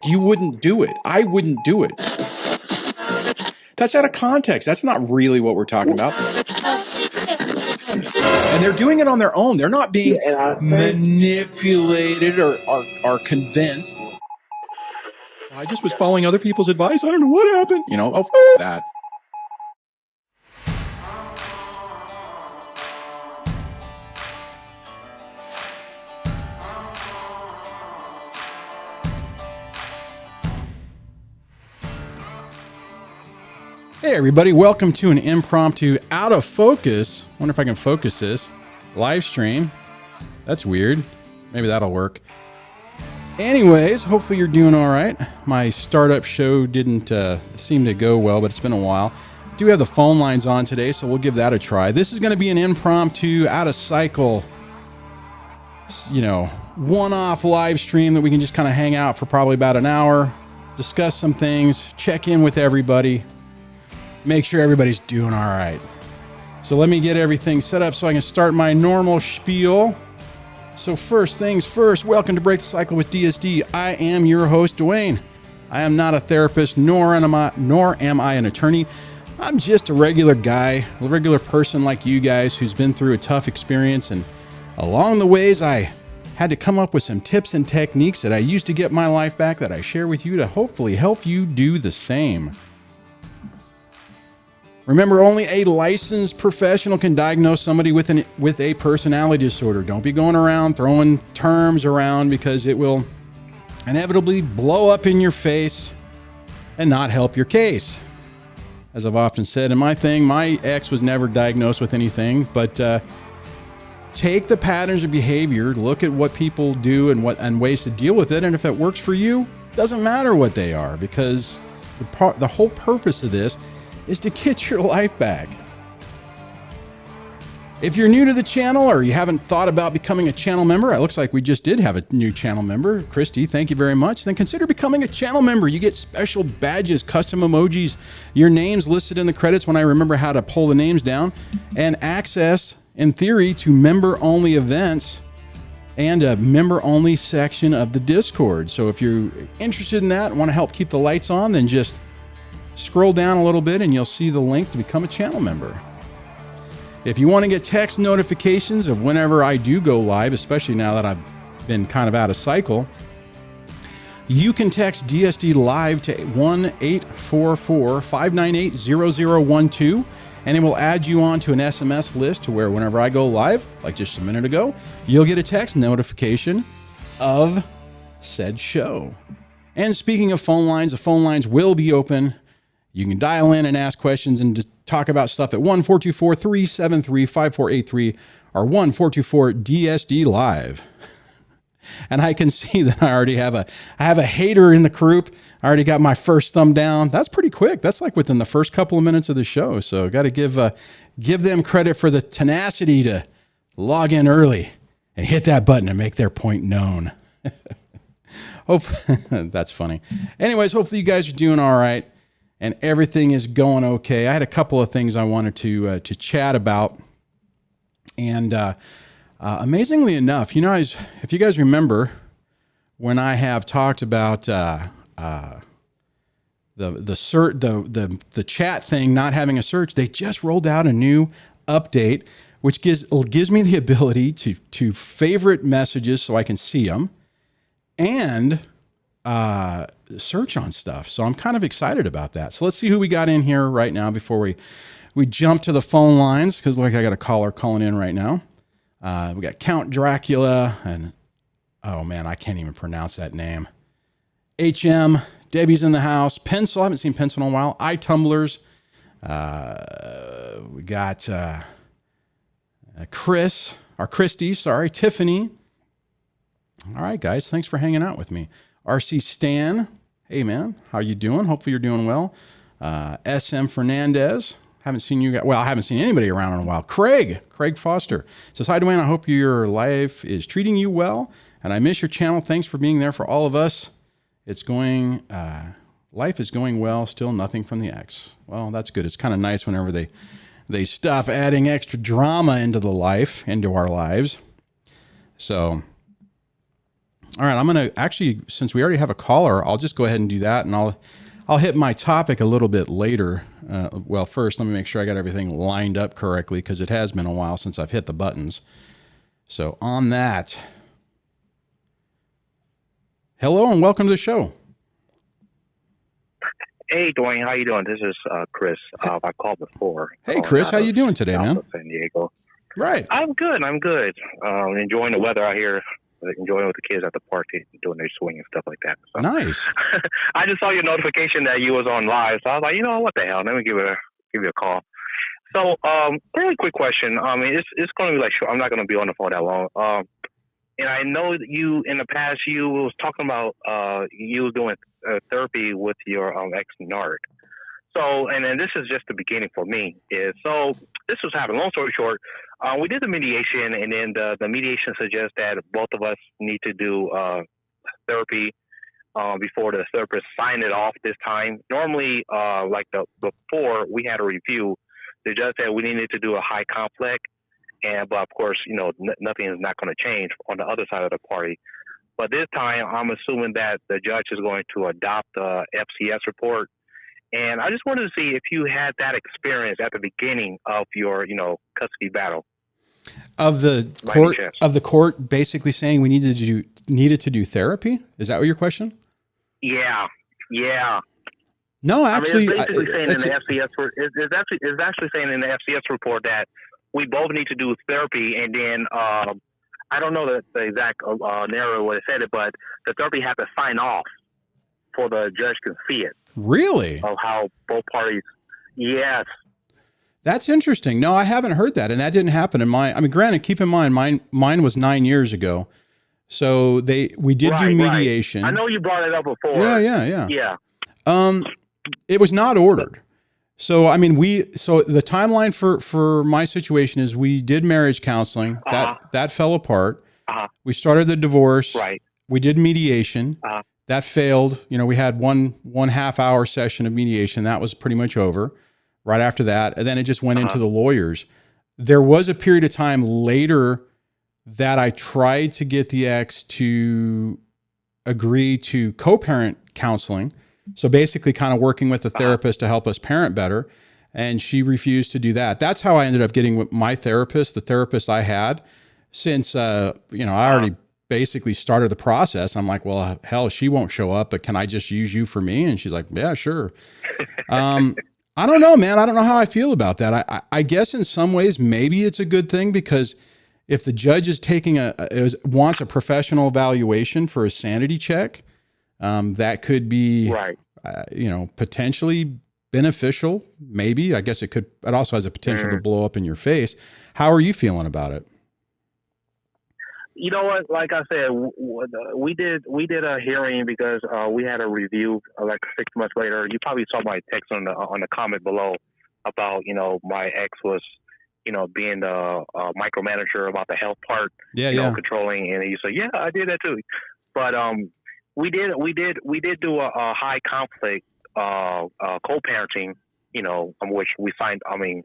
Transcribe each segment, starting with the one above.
You wouldn't do it. I wouldn't do it. That's out of context. That's not really what we're talking about. And they're doing it on their own. They're not being manipulated or convinced. I just was following other people's advice. I don't know what happened. You know, that. Hey everybody, welcome to an impromptu out of focus. Wonder if I can focus this live stream. That's weird. Maybe that'll work. Anyways, hopefully you're doing all right. My startup show didn't seem to go well, but it's been a while. Do have the phone lines on today, so we'll give that a try. This is going to be an impromptu out of cycle, one-off live stream that we can just kind of hang out for probably about an hour, discuss some things, check in with everybody. Make sure everybody's doing all right. So let me get everything set up so I can start my normal spiel. So first things first, welcome to Break the Cycle with DSD. I am your host, Duane. I am not a therapist, nor am I an attorney. I'm just a regular guy, a regular person like you guys who's been through a tough experience. And along the ways, I had to come up with some tips and techniques that I used to get my life back that I share with you to hopefully help you do the same. Remember, only a licensed professional can diagnose somebody with a personality disorder. Don't be going around throwing terms around because it will inevitably blow up in your face and not help your case. As I've often said in my thing, my ex was never diagnosed with anything, but take the patterns of behavior, look at what people do and ways to deal with it, and if it works for you, doesn't matter what they are, because the whole purpose of this is to get your life back. If you're new to the channel or you haven't thought about becoming a channel member, it looks like we just did have a new channel member. Christy, thank you very much. Then consider becoming a channel member. You get special badges, custom emojis, your names listed in the credits when I remember how to pull the names down, and access, in theory, to member-only events and a member-only section of the Discord. So if you're interested in that and want to help keep the lights on, then just scroll down a little bit and you'll see the link to become a channel member. If you want to get text notifications of whenever I do go live, especially now that I've been kind of out of cycle, you can text DSD Live to 1-844-598-0012, and it will add you onto an SMS list to where whenever I go live, like just a minute ago, you'll get a text notification of said show. And speaking of phone lines, the phone lines will be open. You can dial in and ask questions and just talk about stuff at 1-424-373-5483 or 1-424-DSD-LIVE. And I can see that I already have a hater in the group. I already got my first thumb down. That's pretty quick. That's like within the first couple of minutes of the show. So got to give them credit for the tenacity to log in early and hit that button and make their point known. Hope that's funny. Anyways, hopefully you guys are doing all right and everything is going okay. I had a couple of things I wanted to chat about, and amazingly enough, if you guys remember when I have talked about the chat thing not having a search, they just rolled out a new update which gives me the ability to favorite messages so I can see them and search on stuff. So I'm kind of excited about that. So let's see who we got in here right now before we jump to the phone lines, because I got a caller calling in right now. We got Count Dracula and, oh man, I can't even pronounce that name. HM, Debbie's in the house. Pencil, I haven't seen Pencil in a while. iTumblers. We got Christy, Tiffany. All right, guys, thanks for hanging out with me. RC Stan, hey man, how you doing? Hopefully you're doing well. SM Fernandez, haven't seen you guys. Well, I haven't seen anybody around in a while. Craig Foster says, hi Duane, I hope your life is treating you well, and I miss your channel. Thanks for being there for all of us. Life is going well, still nothing from the ex. Well, that's good. It's kind of nice whenever they stop adding extra drama into our lives. So All right, I'm going to actually, since we already have a caller, I'll just go ahead and do that, and I'll hit my topic a little bit later. Well, first, let me make sure I got everything lined up correctly, because it has been a while since I've hit the buttons. So on that, hello and welcome to the show. Hey, Duane, how you doing? This is Chris. I called before. Hey, Chris, how you doing today, man? San Diego. Right. I'm good. Enjoying the weather out here. Enjoying with the kids at the park, doing their swing and stuff like that. So. Nice. I just saw your notification that you was on live, so I was like, you know what the hell? Let me give you a call. So, really quick question. It's going to be like, sure, I'm not going to be on the phone that long. And I know that you, in the past, you was talking about you was doing therapy with your ex-narc. So, and then this is just the beginning for me. This was happening. Long story short, we did the mediation, and then the mediation suggests that both of us need to do therapy before the therapist sign it off this time. Normally, before we had a review, the judge said we needed to do a high conflict. But of course, nothing is not going to change on the other side of the party. But this time, I'm assuming that the judge is going to adopt the FCS report. And I just wanted to see if you had that experience at the beginning of your, custody battle. Of the court basically saying we needed to do therapy? Is that what your question? Yeah. No, actually, it's basically saying in the FCS. It's actually saying in the FCS report that we both need to do therapy, and then I don't know the exact narrative what it said, but the therapy had to sign off for the judge can see it. Really? Of how both parties. Yes. That's interesting. No, I haven't heard that, and that didn't happen in mine. I mean, granted, keep in mind, mine was 9 years ago, so we did do mediation. Right. I know you brought it up before. Yeah. It was not ordered. So, I mean, so the timeline for my situation is we did marriage counseling. That fell apart. We started the divorce. Right. We did mediation. That failed. We had one half-hour session of mediation. That was pretty much over right after that. And then it just went into the lawyers. There was a period of time later that I tried to get the ex to agree to co-parent counseling. So basically kind of working with the therapist to help us parent better. And she refused to do that. That's how I ended up getting with my therapist, the therapist I had, since, I already basically started the process. I'm like, well, hell, she won't show up, but can I just use you for me? And she's like, yeah, sure. I don't know, man. I don't know how I feel about that. I guess in some ways, maybe it's a good thing, because if the judge is wants a professional evaluation for a sanity check, that could be, potentially beneficial. Maybe. I guess it also has a potential to blow up in your face. How are you feeling about it? You know what? Like I said, we did a hearing because we had a review like 6 months later. You probably saw my text on the comment below about my ex was being the micromanager about the health part, controlling, and you said, yeah, I did that too. But we did do a high conflict co-parenting, which we signed. I mean,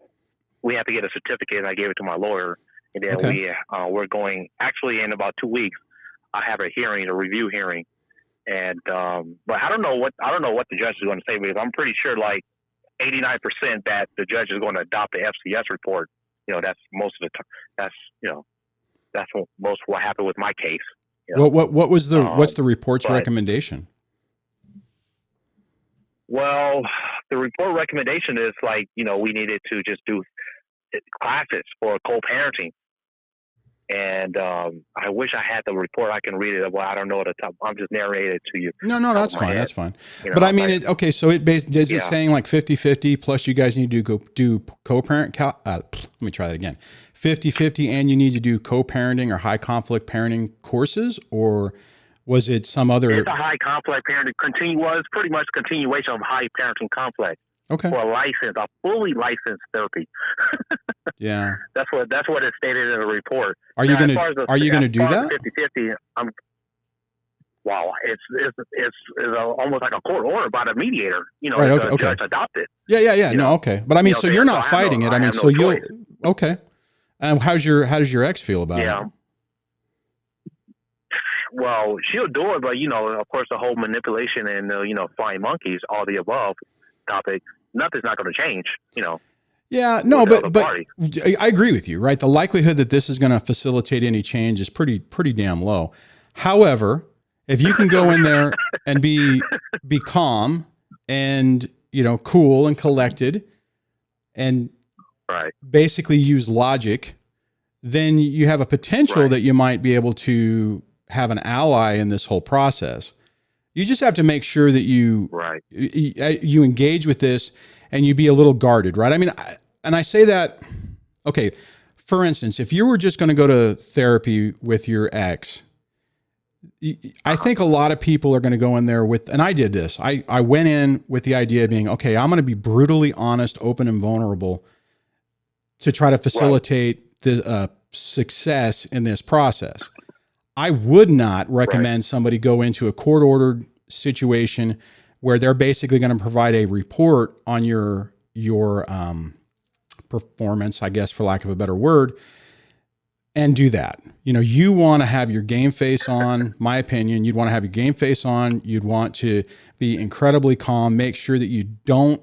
we had to get a certificate, and I gave it to my lawyer. And then we're going, actually in about 2 weeks, I have a review hearing. And, but I don't know what the judge is going to say, because I'm pretty sure like 89% that the judge is going to adopt the FCS report. That's most of the time. That's what happened with my case. What was what's the report's recommendation? Well, the report recommendation is like, we needed to just do classes for co-parenting. And I wish I had the report. I can read it. Well, I don't know at the top. I'm just narrating it to you. No, that's fine. That's fine. But I mean, so is it saying like 50-50 plus you guys need to go do co-parent? Let me try that again. 50-50 and you need to do co-parenting or high conflict parenting courses, or was it some other? It's a high conflict parenting. It's pretty much continuation of high parenting conflict. Okay. For a fully licensed therapy. Yeah. That's what it stated in the report. Are you going to do that? 50-50. Wow. It's almost like a court order by the mediator. The judge adopted. Yeah. No. Okay. But I mean, so you're not fighting it. I mean, so you'll. Okay. And how does your ex feel about it? well, she'll do it, but of course, the whole manipulation and flying monkeys, all the above topic, nothing's not going to change. Yeah, no, with the other but party. I agree with you, right? The likelihood that this is going to facilitate any change is pretty damn low. However, if you can go in there and be calm and cool and collected and Right. basically use logic, then you have a potential Right. that you might be able to have an ally in this whole process. You just have to make sure that you engage with this and you be a little guarded, right? I mean, I say that, okay, for instance, if you were just going to go to therapy with your ex, I think a lot of people are going to go in there with, and I did this. I went in with the idea of being, okay, I'm going to be brutally honest, open, and vulnerable to try to facilitate the success in this process. I would not recommend somebody go into a court-ordered situation where they're basically going to provide a report on your performance, I guess, for lack of a better word, and do that. You want to have your game face on, my opinion. You'd want to have your game face on. You'd want to be incredibly calm, make sure that you don't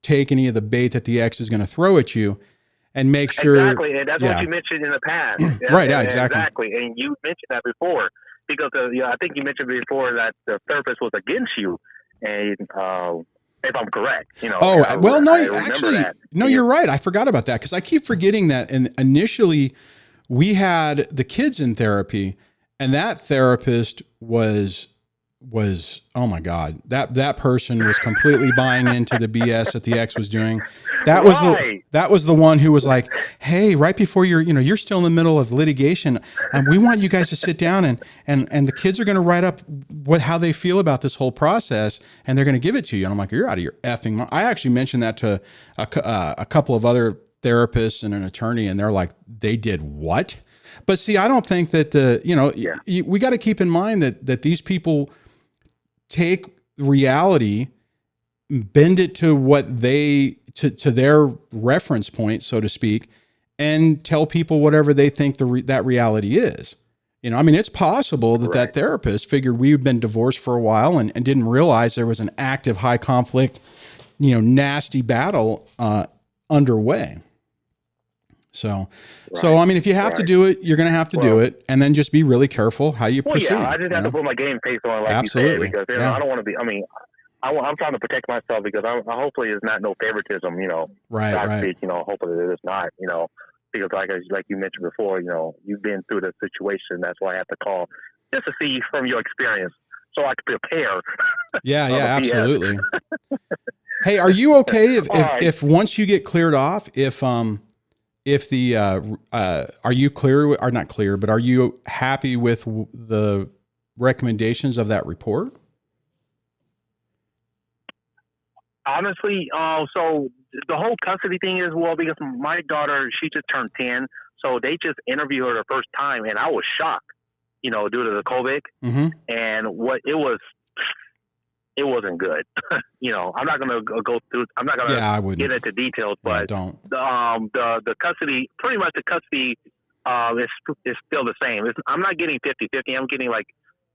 take any of the bait that the ex is going to throw at you, and make sure. Exactly, and that's what you mentioned in the past. Right, yeah, exactly. Exactly, and you mentioned that before, because I think you mentioned before that the therapist was against you, and if I'm correct, well, no, actually, no, you're right. I forgot about that because I keep forgetting that. And initially, we had the kids in therapy, and that therapist was oh my God, that person was completely buying into the BS that the ex was doing. That was the one who was like, hey, right before you're still in the middle of litigation, and we want you guys to sit down and the kids are going to write up how they feel about this whole process, and they're going to give it to you. And I'm like, you're out of your effing mind. I actually mentioned that to a couple of other therapists and an attorney, and they're like, they did what? But see, I don't think that we got to keep in mind that these people take reality, bend it to what to their reference point, so to speak, and tell people whatever they think that reality is. I mean, it's possible that therapist figured we've been divorced for a while and didn't realize there was an active, high conflict, nasty battle underway. So I mean, if you have to do it, you're going to have to do it, and then just be really careful how you proceed. Yeah, I just have to put my game face on, like Absolutely. you said, because I don't want to be. I mean, I'm trying to protect myself because hopefully it's not no favoritism, Right. Speak, hopefully it's not, because like you mentioned before, you've been through the situation. That's why I have to call just to see from your experience, so I can prepare. Yeah, absolutely. Hey, are you okay if once you get cleared off, if the are you clear or not clear, but are you happy with the recommendations of that report? Honestly, so the whole custody thing is, because my daughter, she just turned 10, so they just interviewed her the first time, and I was shocked, due to the COVID, and it wasn't good. I'm not going to go through. I'm not going to get into details, but don't. The custody, pretty much the custody, is still the same. I'm not getting 50-50. I'm getting like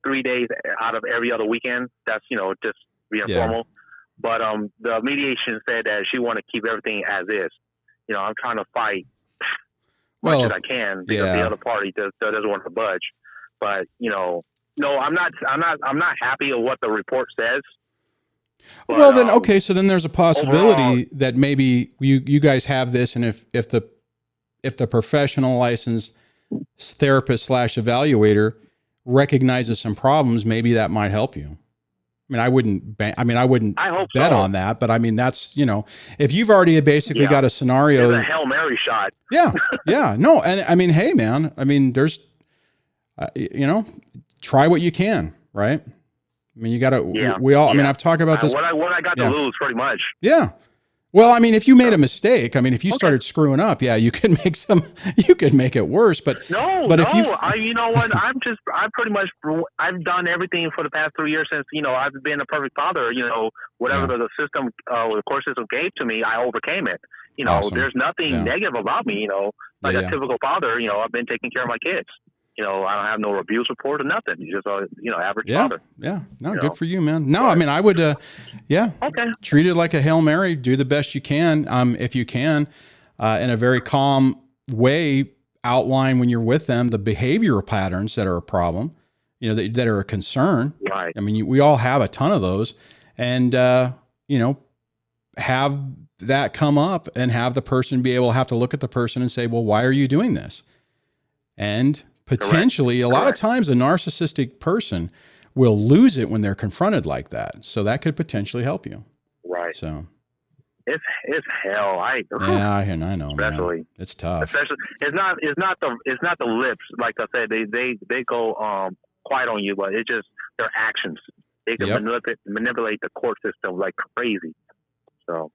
3 days out of every other weekend. That's just being formal. But the mediation said that she want to keep everything as is. I'm trying to fight much as I can because the other party doesn't want to budge. But no, I'm not happy with what the report says. But, well, then okay, so then there's a possibility that maybe you guys have this, and if the professional licensed therapist / evaluator recognizes some problems, maybe that might help you. I mean, I wouldn't bet on that, but I mean, that's, if you've already basically got a scenario. It's a Hail Mary shot. Yeah. No. And I mean, hey man, I mean, there's, try what you can, right? I mean, you got to, we all, I mean, I've talked about this. What I got to lose pretty much. Yeah. Well, I mean, if you made a mistake, I mean, if you started screwing up, you could make it worse. But you know what? I've done everything for the past 3 years since, I've been a perfect father, whatever the system, the court system gave to me, I overcame it. Awesome. There's nothing negative about me, like a typical father, I've been taking care of my kids. I don't have no abuse report or nothing. He's just a, average Yeah. father. Yeah. No, You good know? for you, man. No, I mean, I would, yeah, Okay. treat it like a Hail Mary, do the best you can. If you can, in a very calm way, outline when you're with them, the behavioral patterns that are a problem, that are a concern. Right. I mean, we all have a ton of those, and, have that come up and have the person be able to have to look at the person and say, well, why are you doing this? And potentially a lot of times a narcissistic person will lose it when they're confronted like that. So that could potentially help you. Right. So it's hell. I know, especially, man. It's tough. Especially, it's not the lips. Like I said, they go quiet on you, but it's just their actions. They can manipulate the court system like crazy. So,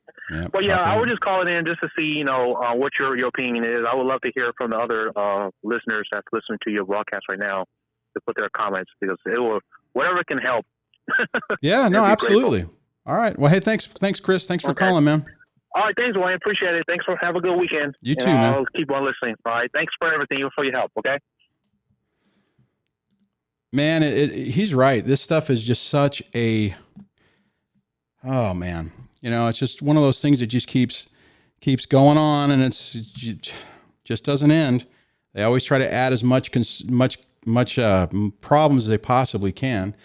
but yeah, I would just call it in just to see, what your opinion is. I would love to hear from the other listeners that's listening to your broadcast right now to put their comments, because whatever can help. Yeah, no, absolutely. Grateful. All right. Well, hey, thanks, Chris. Thanks for calling, man. All right, thanks, Duane. Appreciate it. Thanks have a good weekend. You too, man. I'll keep on listening. All right, thanks for everything, for your help. Okay. Man, he's right. This stuff is just such a, oh man. It's just one of those things that just keeps going on, and it just doesn't end. They always try to add as much problems as they possibly can.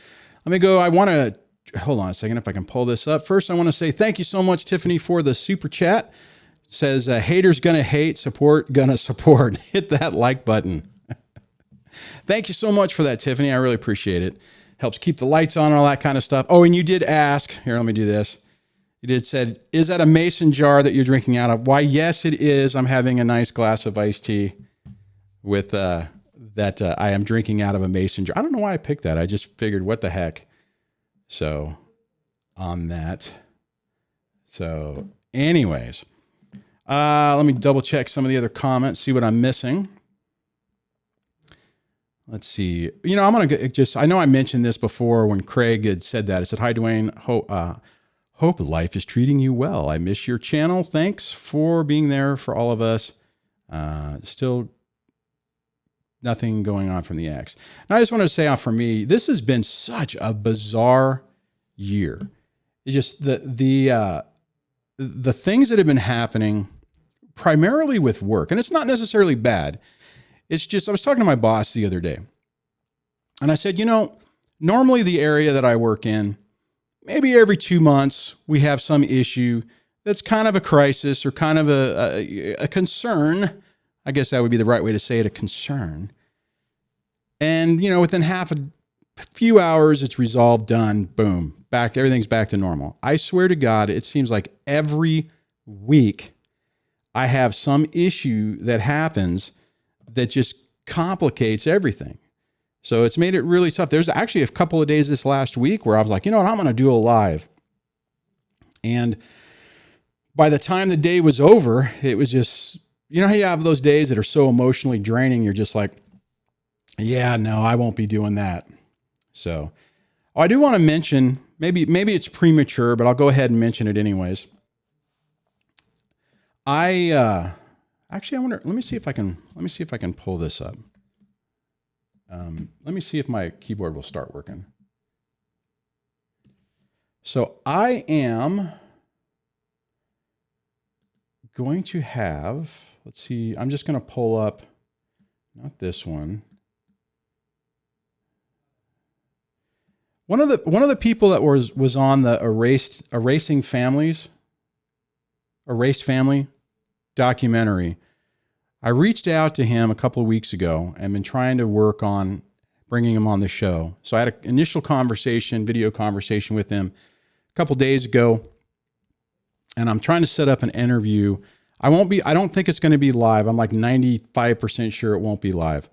Let me go. I want to hold on a second if I can pull this up. First, I want to say thank you so much, Tiffany, for the super chat. It says haters gonna hate, support gonna support. Hit that like button. Thank you so much for that, Tiffany. I really appreciate it. Helps keep the lights on and all that kind of stuff. Oh, and you did ask. Here, let me do this. You did said, is that a mason jar that you're drinking out of? Why, yes, it is. I'm having a nice glass of iced tea with that I am drinking out of a mason jar. I don't know why I picked that. I just figured, what the heck? So on that. So anyways, let me double check some of the other comments, see what I'm missing. Let's see. I'm going to I know I mentioned this before when Craig had said that. I said, hi, Duane. Hope life is treating you well. I miss your channel. Thanks for being there for all of us. Still nothing going on from the ex. And I just wanted to say, for me, this has been such a bizarre year. It's just the things that have been happening primarily with work, and it's not necessarily bad. It's just, I was talking to my boss the other day, and I said, normally the area that I work in, maybe every 2 months we have some issue that's kind of a crisis or kind of a concern. I guess that would be the right way to say it, a concern. And, within a few hours, it's resolved, done, boom, everything's back to normal. I swear to God, it seems like every week I have some issue that happens that just complicates everything. So it's made it really tough. There's actually a couple of days this last week where I was like, I'm going to do a live. And by the time the day was over, it was just, how you have those days that are so emotionally draining. You're just like, yeah, no, I won't be doing that. So I do want to mention, maybe it's premature, but I'll go ahead and mention it anyways. I wonder, let me see if I can pull this up. Let me see if my keyboard will start working. So I am going to have, let's see, I'm just going to pull up, not this one. One of the people that was on the Erased Family documentary, I reached out to him a couple of weeks ago and been trying to work on bringing him on the show. So I had an initial video conversation with him a couple of days ago, and I'm trying to set up an interview. I don't think it's going to be live. I'm like 95% sure it won't be live,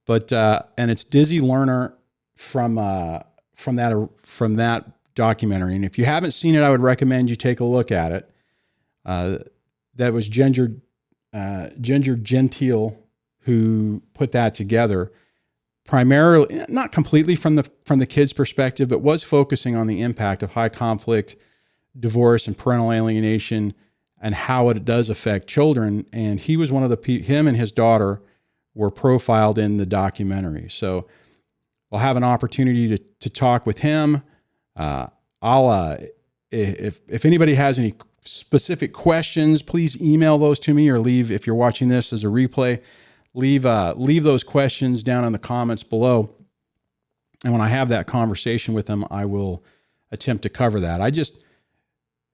but, and it's Dizzy Lerner from that documentary. And if you haven't seen it, I would recommend you take a look at it. That was Ginger Gentile who put that together, primarily, not completely from the kid's perspective, but was focusing on the impact of high conflict divorce and parental alienation and how it does affect children. And he was him and his daughter were profiled in the documentary. So we'll have an opportunity to talk with him. If anybody has any specific questions, please email those to me, or leave, if you're watching this as a replay, leave those questions down in the comments below. And when I have that conversation with him, I will attempt to cover that.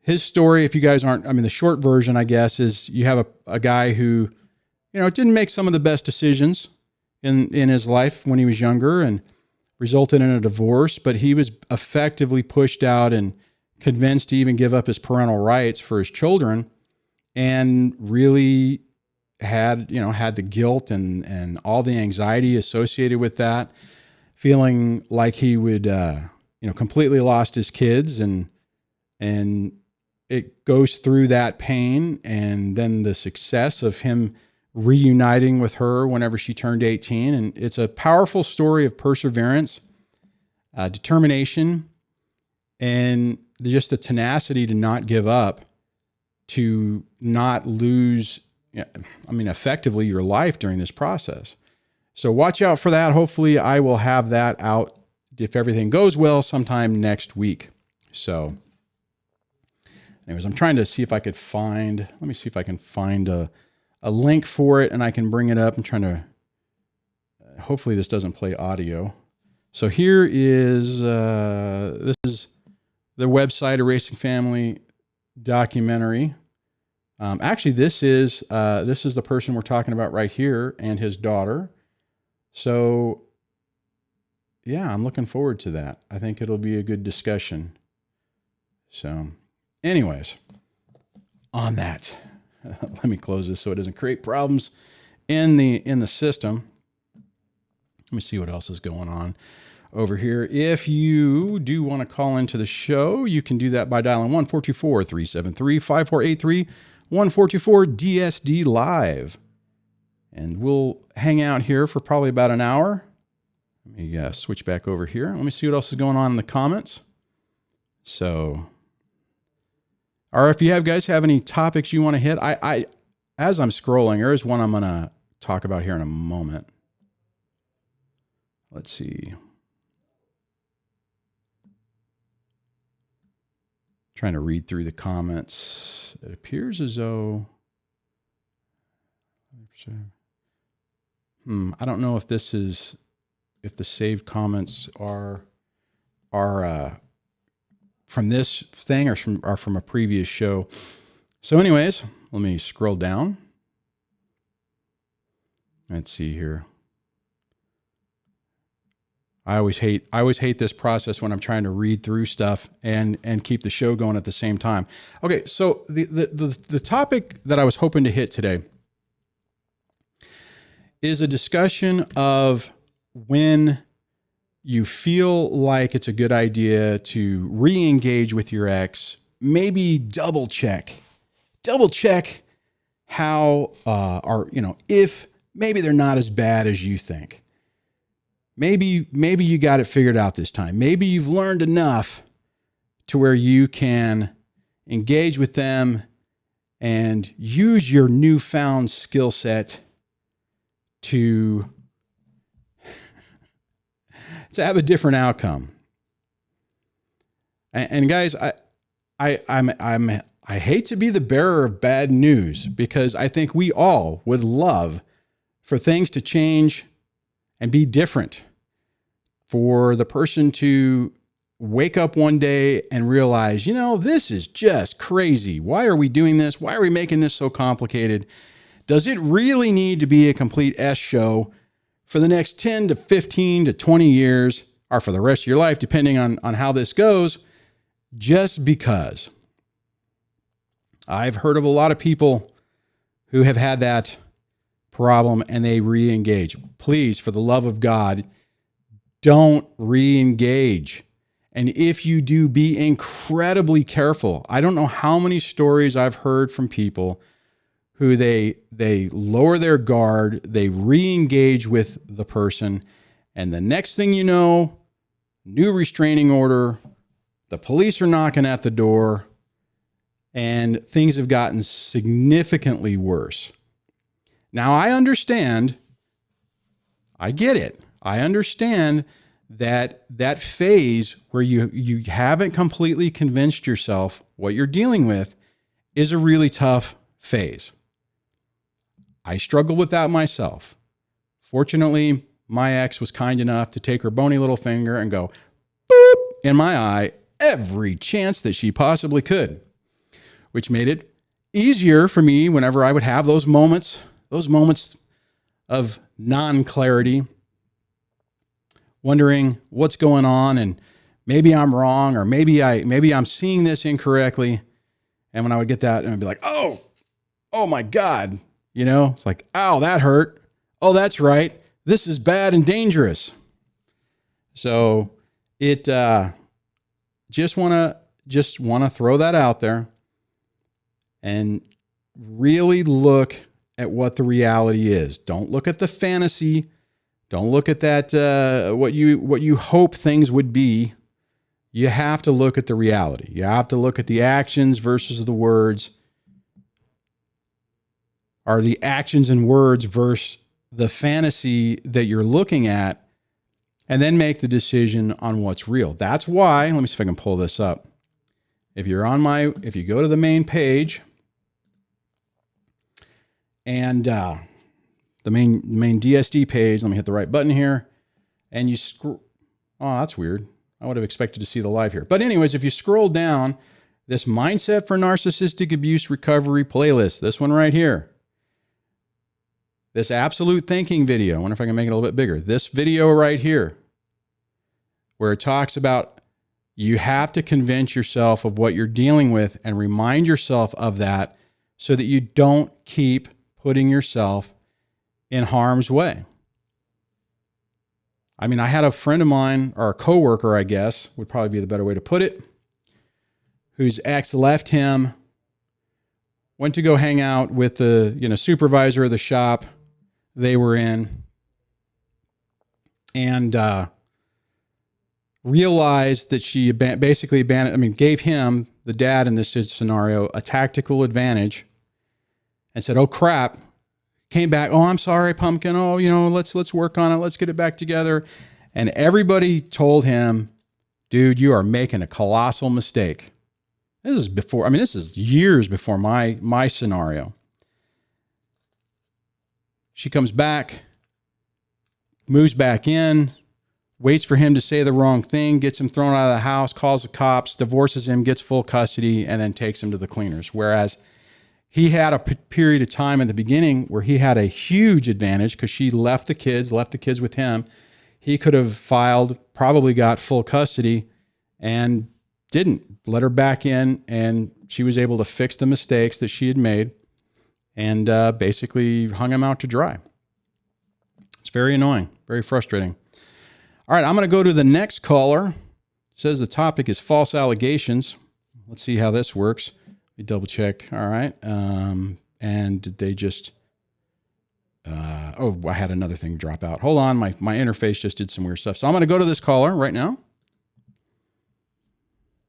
His story, if you guys aren't, the short version, I guess, is you have a guy who, didn't make some of the best decisions in his life when he was younger and resulted in a divorce, but he was effectively pushed out and convinced to even give up his parental rights for his children, and really had the guilt and all the anxiety associated with that, feeling like he would, completely lost his kids, and it goes through that pain, and then the success of him reuniting with her whenever she turned 18. And it's a powerful story of perseverance, determination, and just the tenacity to not give up, to not lose, effectively your life during this process. So watch out for that. Hopefully I will have that out, if everything goes well, sometime next week. So anyways, I'm trying to see if I could find, let me see if I can find a link for it and I can bring it up. I'm trying to, hopefully this doesn't play audio. So here is, this is the website, Erasing Family documentary. Actually, this is the person we're talking about right here, and his daughter. So yeah, I'm looking forward to that. I think it'll be a good discussion. So anyways, on that, let me close this so it doesn't create problems in the system. Let me see what else is going on over here. If you do want to call into the show, you can do that by dialing 1-424-373-5483, 1-424-DSD-LIVE. And we'll hang out here for probably about an hour. Let me switch back over here. Let me see what else is going on in the comments. So, or if you guys have any topics you want to hit, I as I'm scrolling, there is one I'm going to talk about here in a moment. Let's see. Trying to read through the comments. It appears as though, I don't know if this is, if the saved comments are from this thing or from a previous show. So anyways, let me scroll down. Let's see here. I always hate this process when I'm trying to read through stuff and keep the show going at the same time. Okay, so the topic that I was hoping to hit today is a discussion of when you feel like it's a good idea to re-engage with your ex. Maybe double check how if maybe they're not as bad as you think. Maybe you got it figured out this time. Maybe you've learned enough to where you can engage with them and use your newfound skill set to have a different outcome. And guys, I hate to be the bearer of bad news, because I think we all would love for things to change and be different, for the person to wake up one day and realize, this is just crazy. Why are we doing this? Why are we making this so complicated? Does it really need to be a complete S show for the next 10 to 15 to 20 years, or for the rest of your life, depending on how this goes, just because? I've heard of a lot of people who have had that problem and they re-engage. Please, for the love of God, don't re-engage. And if you do, be incredibly careful. I don't know how many stories I've heard from people who they lower their guard, they re-engage with the person, and the next thing you know, new restraining order, the police are knocking at the door, and things have gotten significantly worse. Now, I understand I get it. I understand that phase where you haven't completely convinced yourself what you're dealing with is a really tough phase. I struggled with that myself. Fortunately, my ex was kind enough to take her bony little finger and go boop in my eye every chance that she possibly could, which made it easier for me whenever I would have those moments of non-clarity, wondering what's going on and maybe I'm wrong or maybe I'm seeing this incorrectly. And when I would get that, and I'd be like, oh my God, it's like, ow, that hurt. Oh, that's right. This is bad and dangerous. So it just want to throw that out there and really look at what the reality is. Don't look at the fantasy. Don't look at that what you hope things would be. You have to look at the reality. You have to look at the actions versus the words. Are the actions and words versus the fantasy that you're looking at, and then make the decision on what's real. That's why, let me see if I can pull this up. If you go to the main page and the main DSD page, let me hit the right button here, and you scroll. Oh, that's weird. I would have expected to see the live here. But anyways, if you scroll down, this Mindset for Narcissistic Abuse Recovery playlist, this one right here, this absolute thinking video, I wonder if I can make it a little bit bigger. This video right here, where it talks about you have to convince yourself of what you're dealing with and remind yourself of that so that you don't keep putting yourself in harm's way. I mean, I had a friend of mine, or a coworker, I guess, would probably be the better way to put it, whose ex left him, went to go hang out with the supervisor of the shop they were in, and realized that she basically gave him, the dad in this scenario, a tactical advantage, and said, "Oh crap," came back, "Oh, I'm sorry, Pumpkin. Oh, let's work on it. Let's get it back together." And everybody told him, "Dude, you are making a colossal mistake." This is years before my scenario. She comes back, moves back in, waits for him to say the wrong thing, gets him thrown out of the house, calls the cops, divorces him, gets full custody, and then takes him to the cleaners. Whereas he had a period of time in the beginning where he had a huge advantage because she left the kids with him. He could have filed, probably got full custody, and didn't. Let her back in, and she was able to fix the mistakes that she had made and basically hung him out to dry. It's very annoying, very frustrating. All right, I'm going to go to the next caller. It says the topic is false allegations. Let's see how this works. Let me double check. All right. And did they just... I had another thing drop out. Hold on, my interface just did some weird stuff. So I'm going to go to this caller right now.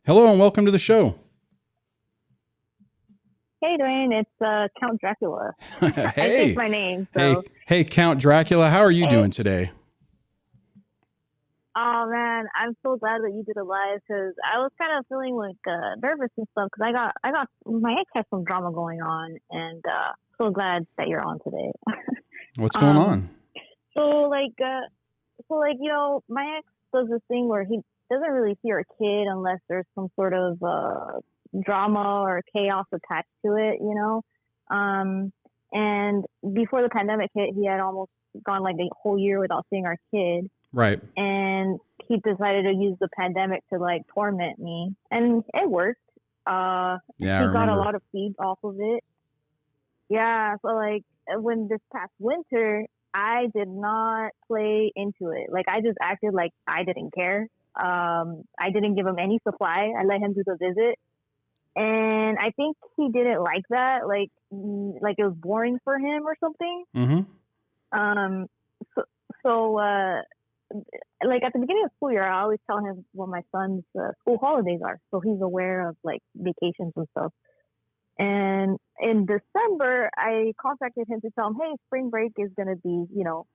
Hello and welcome to the show. Hey, Duane, it's Count Dracula. Hey. I changed my name. So. Hey, Count Dracula, how are you doing today? Oh, man, I'm so glad that you did a live because I was kind of feeling like nervous and stuff because I got my ex has some drama going on, and so glad that you're on today. What's going on? So my ex does this thing where he doesn't really see our kid unless there's some sort of drama or chaos attached to it, and before the pandemic hit, he had almost gone like a whole year without seeing our kid. Right. And he decided to use the pandemic to like torment me, and it worked. He got a lot of feeds off of it. Yeah. So like when this past winter, I did not play into it. Like I just acted like I didn't care. I didn't give him any supply. I let him do the visit. And I think he didn't like that. Like it was boring for him or something. Mm-hmm. So like at the beginning of school year, I always tell him what my son's school holidays are. So he's aware of like vacations and stuff. And in December, I contacted him to tell him, hey, spring break is going to be,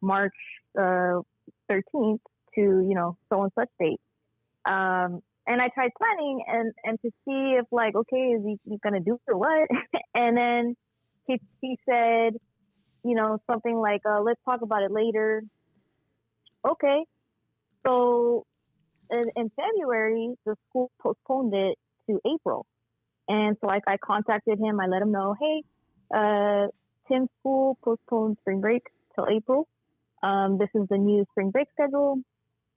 March 13th to, so and such date. And I tried planning and to see if like, okay, is he going to do it or what? And then he said, something like, let's talk about it later. Okay. So in February, the school postponed it to April. And so I contacted him. I let him know, hey, Tim's school postponed spring break till April. This is the new spring break schedule,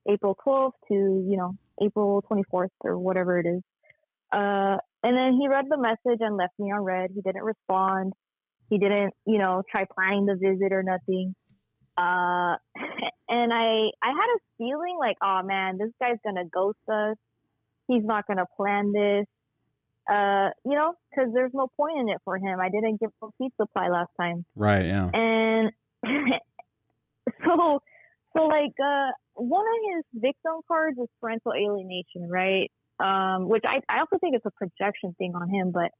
April 12th to, April 24th or whatever it is. And then he read the message and left me on red. He didn't respond. He didn't, try planning the visit or nothing. And I had a feeling like, oh man, this guy's going to ghost us. He's not going to plan this. Because there's no point in it for him. I didn't give him food supply last time. Right, yeah. And so like, one of his victim cards is parental alienation, right? Which I also think it's a projection thing on him, but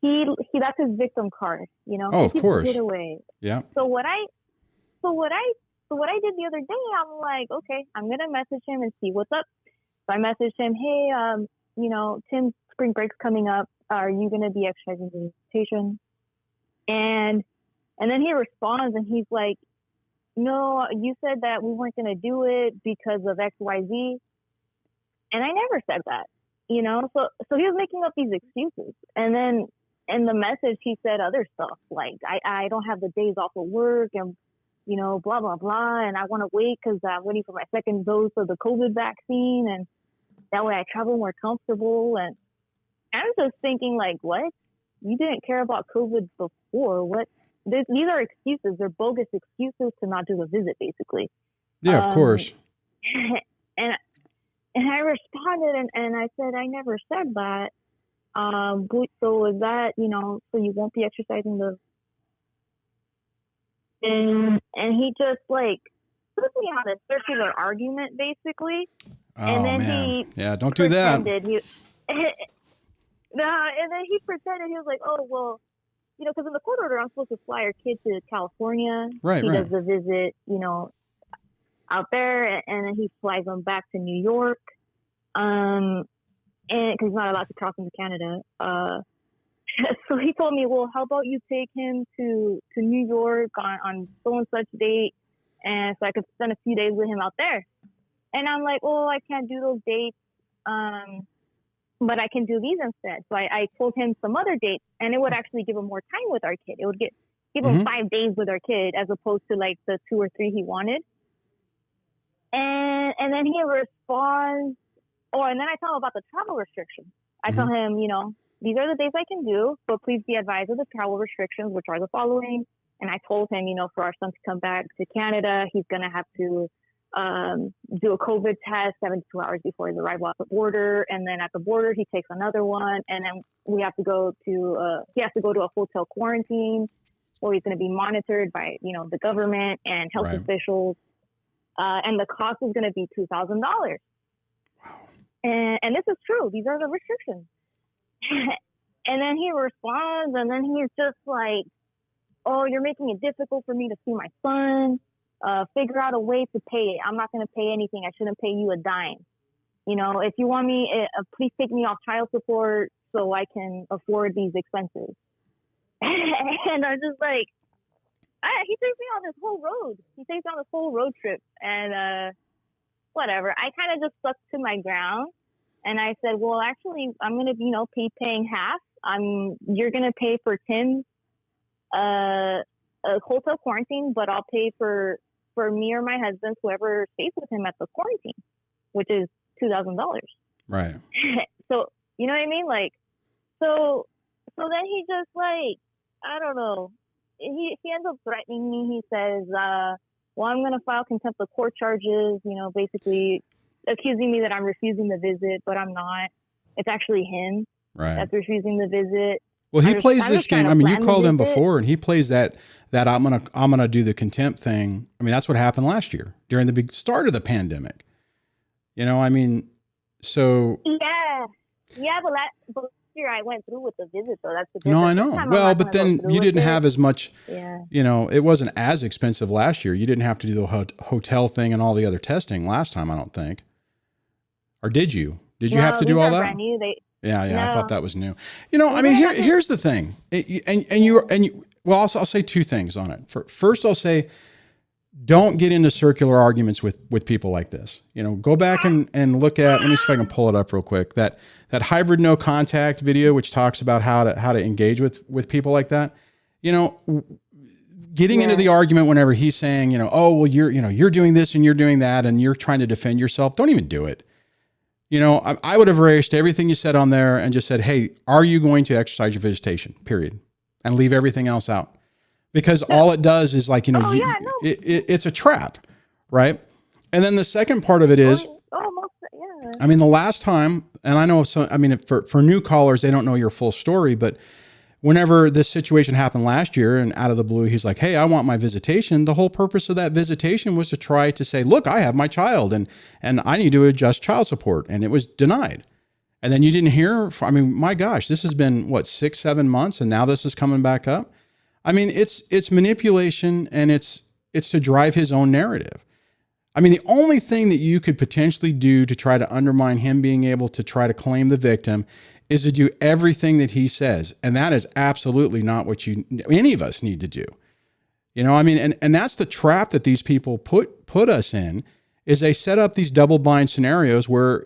he that's his victim card, Oh, of course. Get away. Yeah. So what I did the other day, I'm like, okay, I'm gonna message him and see what's up. So I messaged him, hey, Tim's spring break's coming up. Are you gonna be exercising the invitation? And then he responds and he's like, no, you said that we weren't gonna do it because of XYZ. And I never said that, So he was making up these excuses. And then in the message, he said other stuff like, I don't have the days off of work and, blah, blah, blah. And I want to wait because I'm waiting for my second dose of the COVID vaccine. And that way I travel more comfortable. And I'm just thinking like, what? You didn't care about COVID before. What? These are excuses. They're bogus excuses to not do the visit, basically. Yeah, of course. And I responded and I said, I never said that. So is that, so you won't be exercising the... And he just like put me on a circular argument, basically. Oh, and then man. Yeah, don't do that. And then he pretended, he was like, oh, well, because in the court order, I'm supposed to fly our kid to California. Right, he right. does the visit, out there, and then he flies them back to New York. And because he's not allowed to cross into Canada. So he told me, well, how about you take him to New York on so and such date, and so I could spend a few days with him out there. And I'm like, oh, I can't do those dates, but I can do these instead. So I told him some other dates, and it would actually give him more time with our kid. It would give him 5 days with our kid as opposed to like the 2 or 3 he wanted. And then he responds. Oh, and then I tell him about the travel restrictions. I tell him, these are the days I can do, but please be advised of the travel restrictions, which are the following. And I told him, for our son to come back to Canada, he's going to have to do a COVID test 72 hours before his arrival at the border. And then at the border, he takes another one. And then we have to go to, he has to go to a hotel quarantine where he's going to be monitored by, the government and health officials. And the cost is going to be $2,000. Wow. And this is true. These are the restrictions. And then he responds, and then he's just like, oh, you're making it difficult for me to see my son. Figure out a way to pay it. I'm not going to pay anything. I shouldn't pay you a dime. If you want me, please take me off child support so I can afford these expenses. And I'm just like, he takes me on this whole road. He takes me on this whole road trip. And whatever. I kind of just stuck to my ground. And I said, well, actually, I'm going to be, paying half. You're going to pay for Tim's a hotel quarantine, but I'll pay for me or my husband, whoever stays with him at the quarantine, which is $2,000. Right. So, you know what I mean? Like, so then he just like, I don't know. He ends up threatening me. He says, well, I'm going to file contempt of court charges, basically accusing me that I'm refusing the visit, but I'm not. It's actually him that's refusing the visit. Well, he plays this game. I mean, you called him before, and he plays that I'm gonna do the contempt thing. I mean, that's what happened last year during the big start of the pandemic. I mean, so yeah, but year I went through with the visit, though. That's the difference. No, I know. Well, but then you didn't have as much, you know, it wasn't as expensive last year. You didn't have to do the hotel thing and all the other testing last time, I don't think. Or did you? Did you have to do all that? Brand new. Yeah, no. I thought that was new. You know, I mean, here's the thing. Well, I'll say two things on it. First, I'll say, don't get into circular arguments with people like this. You know, go back and look at, let me see if I can pull it up real quick. That hybrid no contact video, which talks about how to engage with people like that. You know, getting into the argument whenever he's saying, you know, oh, well, you're doing this and you're doing that and you're trying to defend yourself. Don't even do it. You know, I would have erased everything you said on there and just said, hey, are you going to exercise your visitation? Period. And leave everything else out. Because all it does is like, you know, it's a trap, right? And then the second part of it is, I mean, the last time, and I know, I mean, for new callers, they don't know your full story, but whenever this situation happened last year and out of the blue, he's like, hey, I want my visitation. The whole purpose of that visitation was to try to say, look, I have my child and I need to adjust child support. And it was denied. And then you didn't hear, I mean, my gosh, this has been what, 6-7 months. And now this is coming back up. I mean, it's manipulation and it's to drive his own narrative. I mean, the only thing that you could potentially do to try to undermine him being able to try to claim the victim is to do everything that he says. And that is absolutely not what any of us need to do. You know, I mean, and that's the trap that these people put us in, is they set up these double bind scenarios where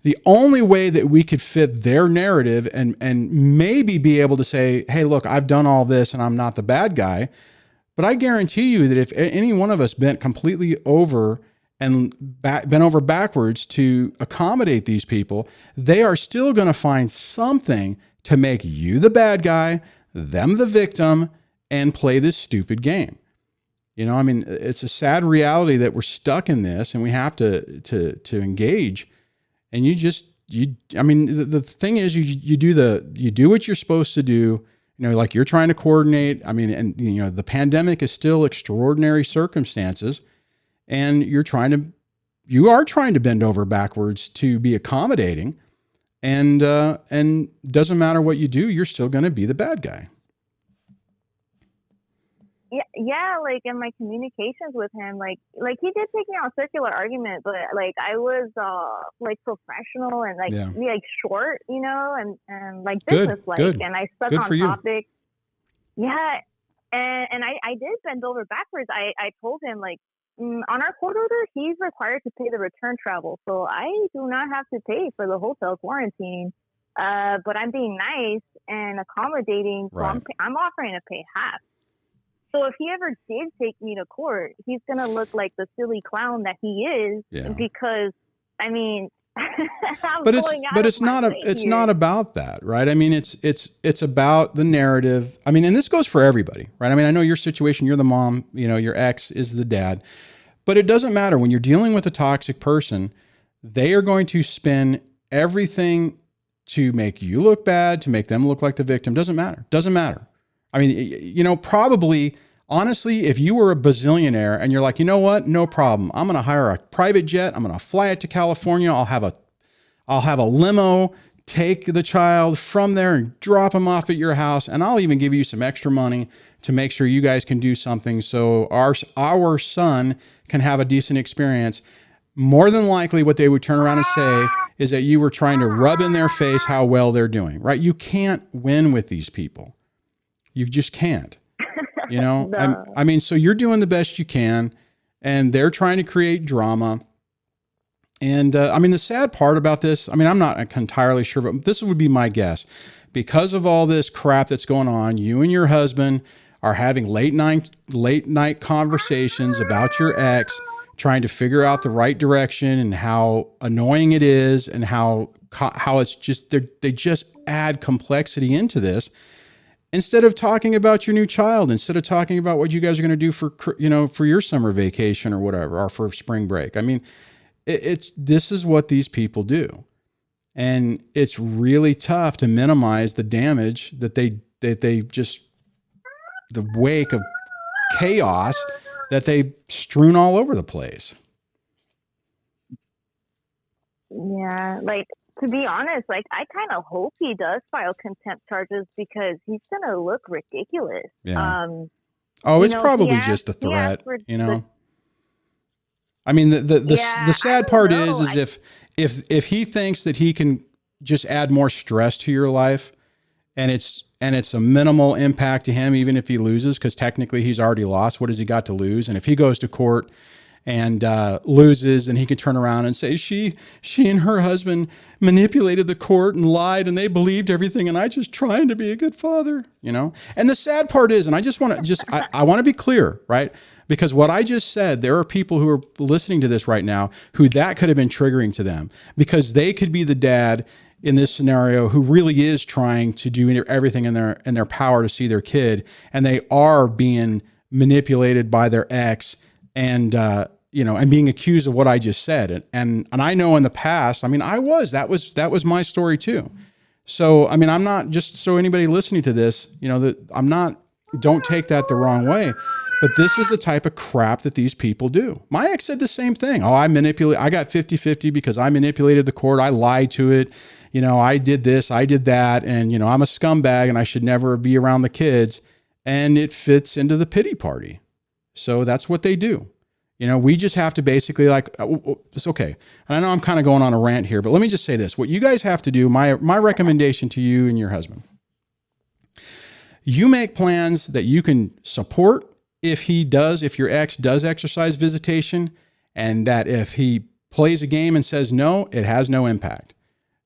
the only way that we could fit their narrative and maybe be able to say, hey, look, I've done all this and I'm not the bad guy. But I guarantee you that if any one of us bent completely over and bent over backwards to accommodate these people, they are still going to find something to make you the bad guy, them the victim, and play this stupid game. You know, I mean, it's a sad reality that we're stuck in this and we have to engage. And I mean, the thing is, you do what you're supposed to do. You know, like you're trying to coordinate. I mean, and you know, the pandemic is still extraordinary circumstances, and you are trying to bend over backwards to be accommodating, and doesn't matter what you do, you're still going to be the bad guy. Yeah, like in my communications with him, like he did take me on a circular argument, but like I was like professional and like short, you know, and like business-like, and I stuck on topic. Yeah, and I did bend over backwards. I told him, like, on our court order, he's required to pay the return travel, so I do not have to pay for the hotel quarantine. But I'm being nice and accommodating, so I'm offering to pay half. So if he ever did take me to court, he's going to look like the silly clown that he is, because, I mean, it's not about that, right? I mean, it's about the narrative. I mean, and this goes for everybody, right? I mean, I know your situation, you're the mom, you know, your ex is the dad, but it doesn't matter. When you're dealing with a toxic person, they are going to spin everything to make you look bad, to make them look like the victim. Doesn't matter. I mean, you know, probably, honestly, if you were a bazillionaire and you're like, you know what, no problem. I'm going to hire a private jet. I'm going to fly it to California. I'll have a limo, take the child from there and drop him off at your house. And I'll even give you some extra money to make sure you guys can do something so our son can have a decent experience. More than likely what they would turn around and say is that you were trying to rub in their face how well they're doing, right? You can't win with these people. You just can't, you know? No. I mean, so you're doing the best you can and they're trying to create drama. And I mean, the sad part about this, I mean, I'm not entirely sure, but this would be my guess. Because of all this crap that's going on, you and your husband are having late night conversations about your ex, trying to figure out the right direction and how annoying it is and how it's just, they just add complexity into this. Instead of talking about your new child, instead of talking about what you guys are going to do for your summer vacation or whatever, or for spring break. I mean, this is what these people do. And it's really tough to minimize the damage that they just, the wake of chaos that they strewn all over the place. Yeah. Like To be honest, like, I kind of hope he does file contempt charges because he's gonna look ridiculous. Yeah. It's probably just a threat, you know. I mean, the sad part is if he thinks that he can just add more stress to your life, and it's a minimal impact to him, even if he loses, because technically he's already lost. What has he got to lose? And if he goes to court and loses, and he can turn around and say she and her husband manipulated the court and lied, and they believed everything, and I just trying to be a good father, you know. And the sad part is, and I just want to I want to be clear, right? Because what I just said, there are people who are listening to this right now who that could have been triggering to them, because they could be the dad in this scenario who really is trying to do everything in their power to see their kid, and they are being manipulated by their ex, and and being accused of what I just said. And I know in the past, I mean, that was my story too. So, I mean, I'm not, just so anybody listening to this, don't take that the wrong way, but this is the type of crap that these people do. My ex said the same thing. I got 50-50 because I manipulated the court. I lied to it. I did this, I did that. And, I'm a scumbag and I should never be around the kids. And it fits into the pity party. So that's what they do. We just have to basically it's okay. And I know I'm kind of going on a rant here, but let me just say this. What you guys have to do, my recommendation to you and your husband, you make plans that you can support if your ex does exercise visitation, and that if he plays a game and says no, it has no impact.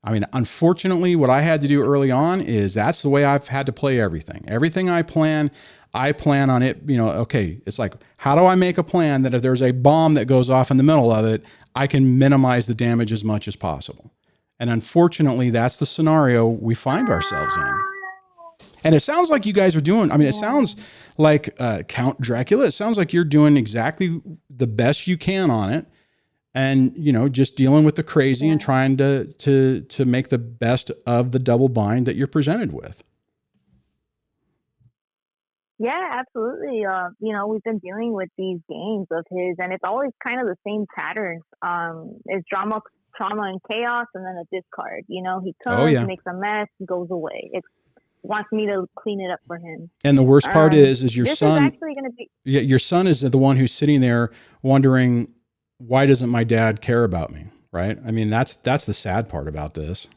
I mean, unfortunately, what I had to do early on is that's the way I've had to play everything. Everything I plan on it, okay, it's like, how do I make a plan that if there's a bomb that goes off in the middle of it, I can minimize the damage as much as possible? And unfortunately, that's the scenario we find ourselves in. And it sounds like you guys are doing, it sounds like Count Dracula. It sounds like you're doing exactly the best you can on it. And, just dealing with the crazy and trying to make the best of the double bind that you're presented with. Yeah, absolutely. We've been dealing with these games of his, and it's always kind of the same pattern. It's drama, trauma, and chaos, and then a discard. He comes, makes a mess, goes away. It wants me to clean it up for him. And the worst part is your son. Is actually going to be. Yeah, your son is the one who's sitting there wondering, why doesn't my dad care about me? Right? I mean, that's the sad part about this.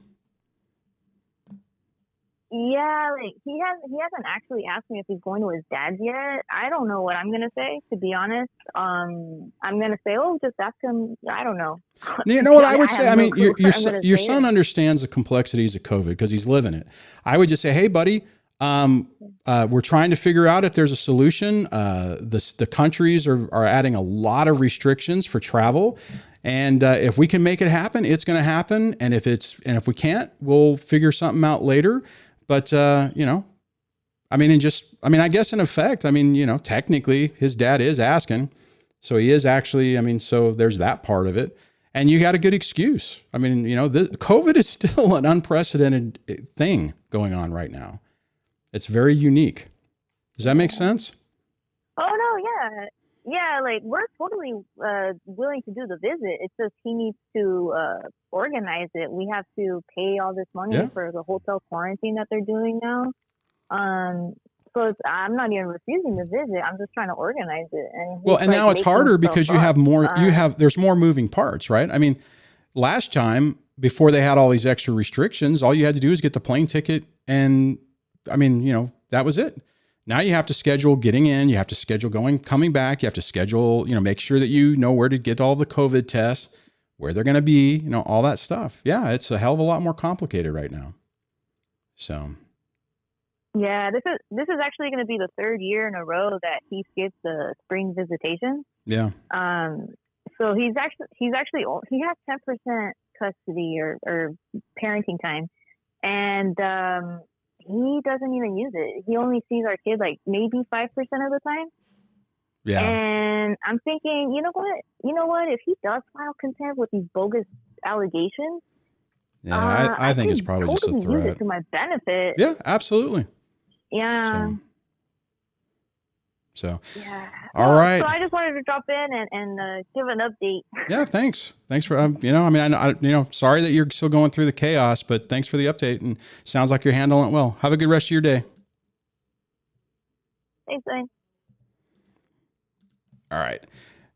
Yeah, he hasn't actually asked me if he's going to his dad's yet. I don't know what I'm gonna say, to be honest. I'm gonna say, just ask him. I don't know. You know what I would say? I mean, your son understands the complexities of COVID because he's living it. I would just say, hey, buddy, we're trying to figure out if there's a solution. The countries are adding a lot of restrictions for travel. And if we can make it happen, it's going to happen. And if we can't, we'll figure something out later. But, I guess in effect, technically his dad is asking. So he is actually, so there's that part of it. And you got a good excuse. COVID is still an unprecedented thing going on right now. It's very unique. Does that make sense? Oh, no, yeah. Yeah, we're totally willing to do the visit. It's just he needs to organize it. We have to pay all this money for the hotel quarantine that they're doing now. So I'm not even refusing the visit. I'm just trying to organize it. And now it's harder because you have more. There's more moving parts, right? Last time before they had all these extra restrictions, all you had to do is get the plane ticket, and that was it. Now you have to schedule getting in, you have to schedule coming back, you have to schedule, make sure that you know where to get all the COVID tests, where they're going to be, all that stuff. Yeah, it's a hell of a lot more complicated right now. So. Yeah, this is actually going to be the third year in a row that he skipped the spring visitation. Yeah. So he has 10% custody or parenting time, and he doesn't even use it. He only sees our kid maybe 5% of the time. Yeah. And I'm thinking, you know what? If he does file contempt with these bogus allegations, I think it's probably totally just a threat. Use it to my benefit. Yeah, absolutely. Yeah. So, Yeah. all right. So I just wanted to drop in and give an update. Yeah, thanks. Thanks for, sorry that you're still going through the chaos, but thanks for the update. And sounds like you're handling it well. Have a good rest of your day. Thanks, Duane. All right.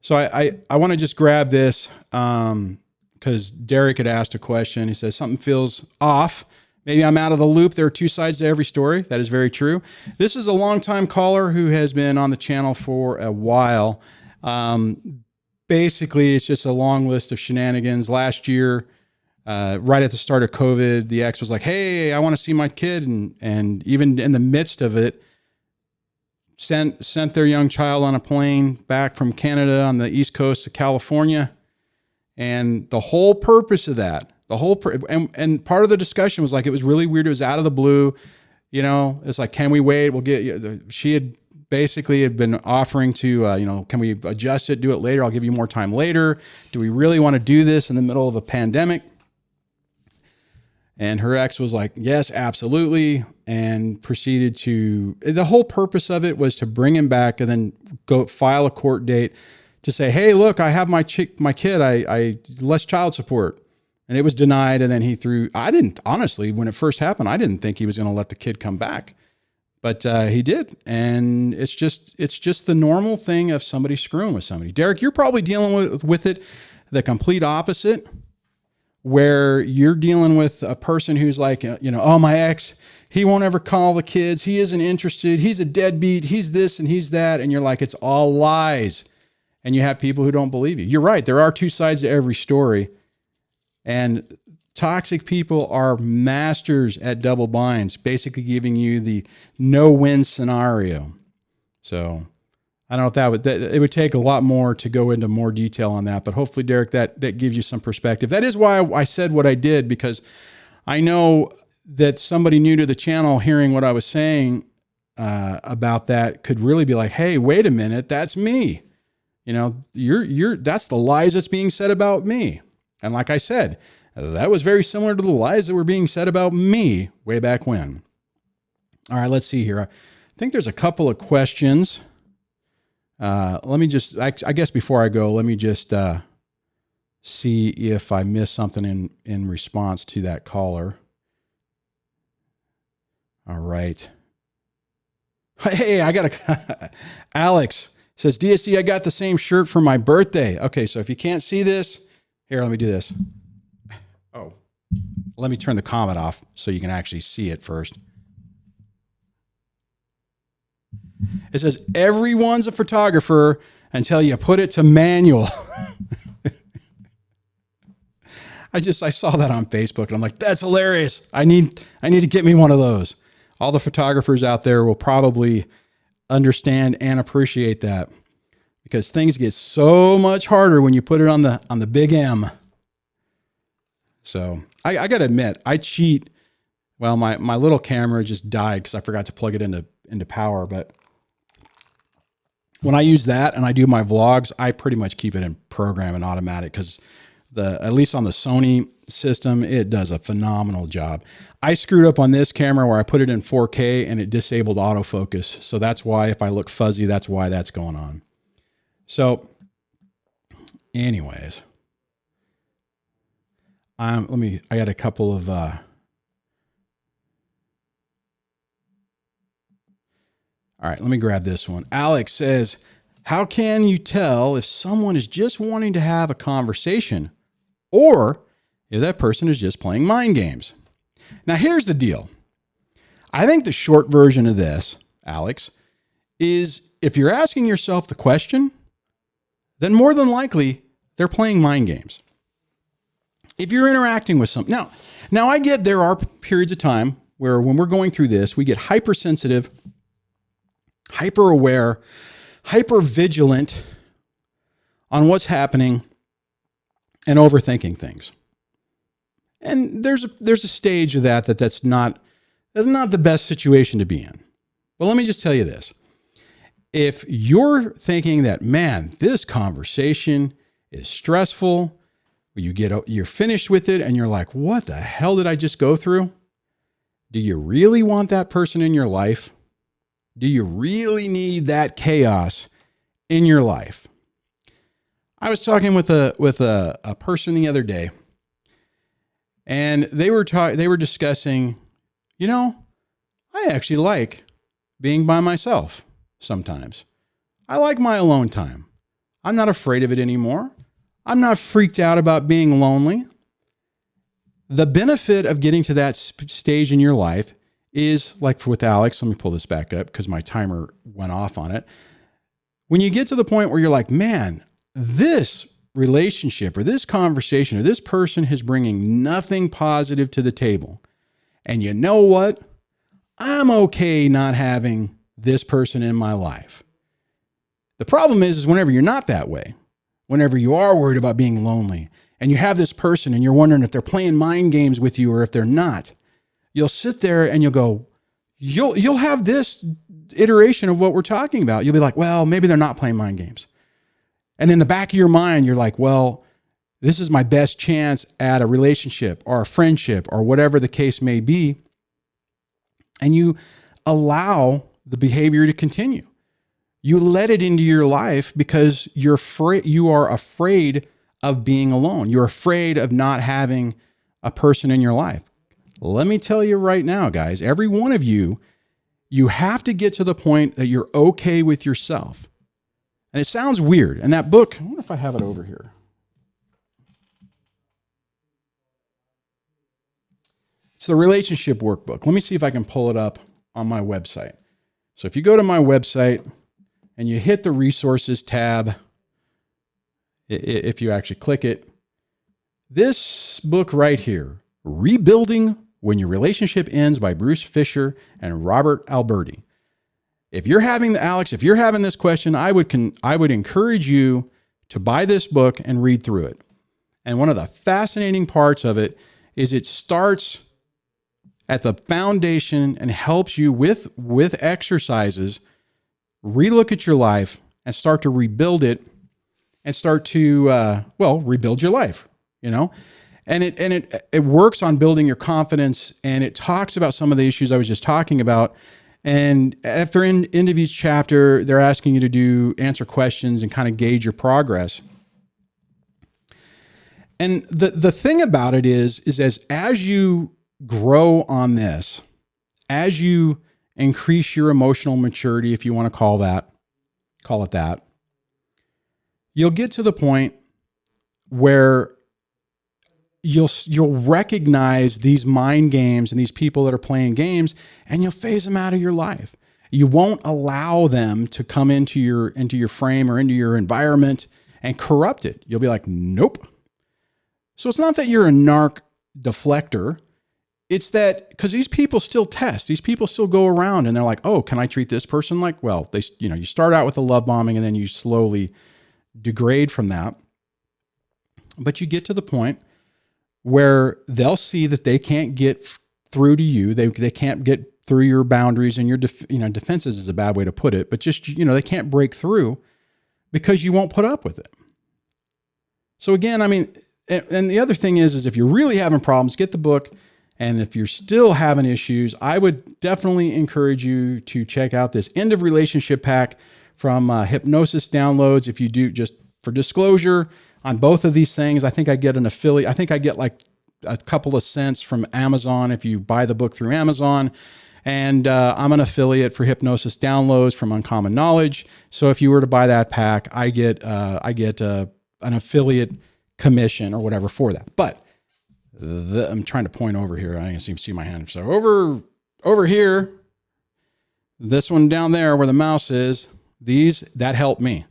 So I want to just grab this because Derek had asked a question. He says, something feels off. Maybe I'm out of the loop. There are two sides to every story. That is very true. This is a longtime caller who has been on the channel for a while. Basically, it's just a long list of shenanigans. Last year, right at the start of COVID, the ex was like, hey, I want to see my kid. And even in the midst of it, sent their young child on a plane back from Canada on the East Coast to California. And the whole purpose of that, and part of the discussion was like, it was really weird. It was out of the blue. It's like, can we wait? We'll get you. She had basically been offering to, can we adjust it, do it later? I'll give you more time later. Do we really want to do this in the middle of a pandemic? And her ex was like, yes, absolutely. And proceeded the whole purpose of it was to bring him back and then go file a court date to say, hey, look, I have my kid, I less child support. And it was denied. And then I didn't, honestly, when it first happened, I didn't think he was going to let the kid come back, but he did. And it's just the normal thing of somebody screwing with somebody. Derek, you're probably dealing with it the complete opposite, where you're dealing with a person who's like, oh, my ex, he won't ever call the kids. He isn't interested. He's a deadbeat. He's this and he's that. And you're like, it's all lies. And you have people who don't believe you. You're right. There are two sides to every story. And toxic people are masters at double binds, basically giving you the no-win scenario. So I don't know if it would take a lot more to go into more detail on that, but hopefully, Derek, that gives you some perspective. That is why I said what I did, because I know that somebody new to the channel hearing what I was saying about that could really be like, hey, wait a minute, that's me. That's the lies that's being said about me. And like I said, that was very similar to the lies that were being said about me way back when. All right, let's see here. I think there's a couple of questions. Let me just, I guess before I go, let me just see if I missed something in response to that caller. All right. Hey, I got Alex says, DSD, I got the same shirt for my birthday. Okay, so if you can't see this, here, let me do this. Oh, let me turn the comment off so you can actually see it first. It says, everyone's a photographer until you put it to manual. I saw that on Facebook and I'm like, that's hilarious. I need to get me one of those. All the photographers out there will probably understand and appreciate that, because things get so much harder when you put it on the big M. So I got to admit, I cheat. Well, my little camera just died because I forgot to plug it into power. But when I use that and I do my vlogs, I pretty much keep it in program and automatic, because at least on the Sony system, it does a phenomenal job. I screwed up on this camera where I put it in 4K and it disabled autofocus. So that's why if I look fuzzy, that's why that's going on. So anyways, I got a couple of, all right, let me grab this one. Alex says, how can you tell if someone is just wanting to have a conversation or if that person is just playing mind games? Now, here's the deal. I think the short version of this, Alex, is if you're asking yourself the question, then more than likely they're playing mind games. If you're interacting with some, now I get there are periods of time where when we're going through this, we get hypersensitive, hyper aware, hyper vigilant on what's happening and overthinking things. And there's a stage of that's not the best situation to be in. But let me just tell you this. If you're thinking that, man, this conversation is stressful, you're finished with it and you're like, what the hell did I just go through? Do you really want that person in your life? Do you really need that chaos in your life? I was talking with a person the other day, and they were discussing, I actually like being by myself sometimes. I like my alone time. I'm not afraid of it anymore. I'm not freaked out about being lonely. The benefit of getting to that stage in your life is, like with Alex, let me pull this back up because my timer went off on it. When you get to the point where you're like, man, this relationship or this conversation or this person is bringing nothing positive to the table. And you know what? I'm okay not having this person in my life. The problem is whenever you're not that way, whenever you are worried about being lonely and you have this person and you're wondering if they're playing mind games with you or if they're not, you'll sit there and you'll have this iteration of what we're talking about. You'll be like, well, maybe they're not playing mind games. And in the back of your mind, you're like, well, this is my best chance at a relationship or a friendship or whatever the case may be. And you allow the behavior to continue. You let it into your life because you are afraid of being alone. You're afraid of not having a person in your life. Let me tell you right now, guys, every one of you have to get to the point that you're okay with yourself. And it sounds weird. And that book, I wonder if I have it over here. It's the relationship workbook. Let me see if I can pull it up on my website. So if you go to my website and you hit the resources tab, if you actually click it, this book right here, Rebuilding When Your Relationship Ends by Bruce Fisher and Robert Alberti. If you're having this question, I would encourage you to buy this book and read through it. And one of the fascinating parts of it is it starts at the foundation and helps you with exercises relook at your life and start to rebuild it and start to rebuild your life, And it works on building your confidence, and it talks about some of the issues I was just talking about. And after end of each chapter, they're asking you to answer questions and kind of gauge your progress. And the thing about it is as you grow on this, as you increase your emotional maturity, if you want to call it that, you'll get to the point where you'll recognize these mind games and these people that are playing games, and you'll phase them out of your life. You won't allow them to come into your frame or into your environment and corrupt it. You'll be like, nope. So it's not that you're a narc deflector. It's that because these people still test. These people still go around and they're like, oh, can I treat this person like, well, you start out with a love bombing and then you slowly degrade from that. But you get to the point where they'll see that they can't get through to you. They can't get through your boundaries and your defenses is a bad way to put it, but just, they can't break through because you won't put up with it. So again, and the other thing is if you're really having problems, get the book. And if you're still having issues, I would definitely encourage you to check out this End of Relationship pack from Hypnosis Downloads. If you do, just for disclosure, on both of these things, I think I get an affiliate. I think I get like a couple of cents from Amazon if you buy the book through Amazon. And I'm an affiliate for Hypnosis Downloads from Uncommon Knowledge. So if you were to buy that pack, I get an affiliate commission or whatever for that. But I'm trying to point over here. I can't see my hand. So over here, this one down there where the mouse is, that helped me.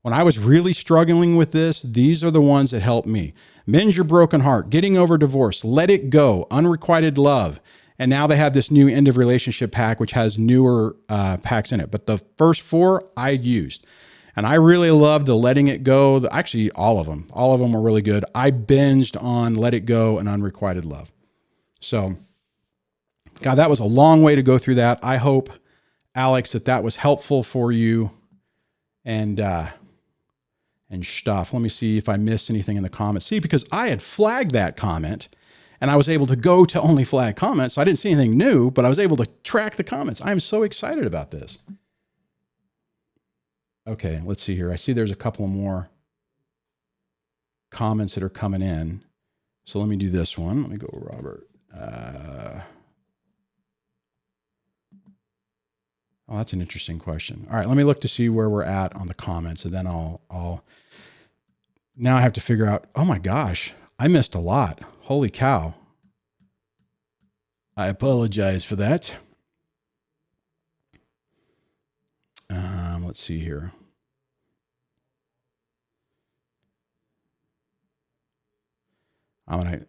When I was really struggling with this, these are the ones that helped me. Mend Your Broken Heart, Getting Over Divorce, Let It Go, Unrequited Love. And now they have this new End of Relationship pack, which has newer packs in it. But the first four I used. And I really loved the Letting It Go. Actually, all of them. All of them were really good. I binged on Let It Go and Unrequited Love. So, God, that was a long way to go through that. I hope, Alex, that was helpful for you. And stuff. Let me see if I missed anything in the comments. See, because I had flagged that comment, And I was able to go to only flag comments. So I didn't see anything new, but I was able to track the comments. I am so excited about this. Okay, let's see here. I see there's a couple more comments that are coming in. So let me do this one. Let me go, Robert. Oh, that's an interesting question. All right, let me look to see where we're at on the comments, and then I'll now I have to figure out, oh my gosh, I missed a lot. Holy cow. I apologize for that. Let's see here. I'm gonna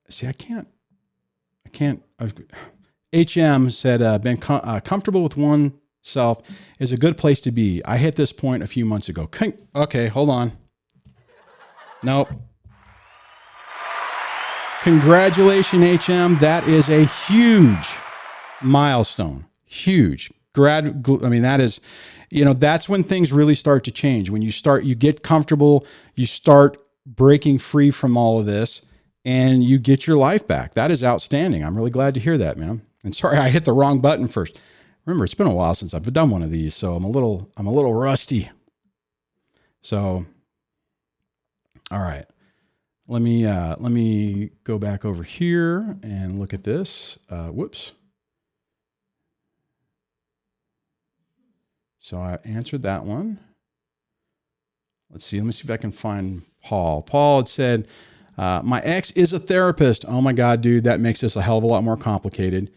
see. I can't. HM said, being comfortable with oneself is a good place to be. I hit this point a few months ago. Okay, hold on. Nope. Congratulations, HM. That is a huge milestone. Huge. I mean, that is, that's when things really start to change. When you get comfortable, you start breaking free from all of this, and you get your life back. That is outstanding. I'm really glad to hear that, man. And sorry, I hit the wrong button first. Remember, it's been a while since I've done one of these, so I'm a little rusty. So, all right, let me go back over here and look at this. Whoops. So I answered that one. Let's see. Let me see if I can find Paul. Paul had said, my ex is a therapist. Oh my God, dude, that makes this a hell of a lot more complicated.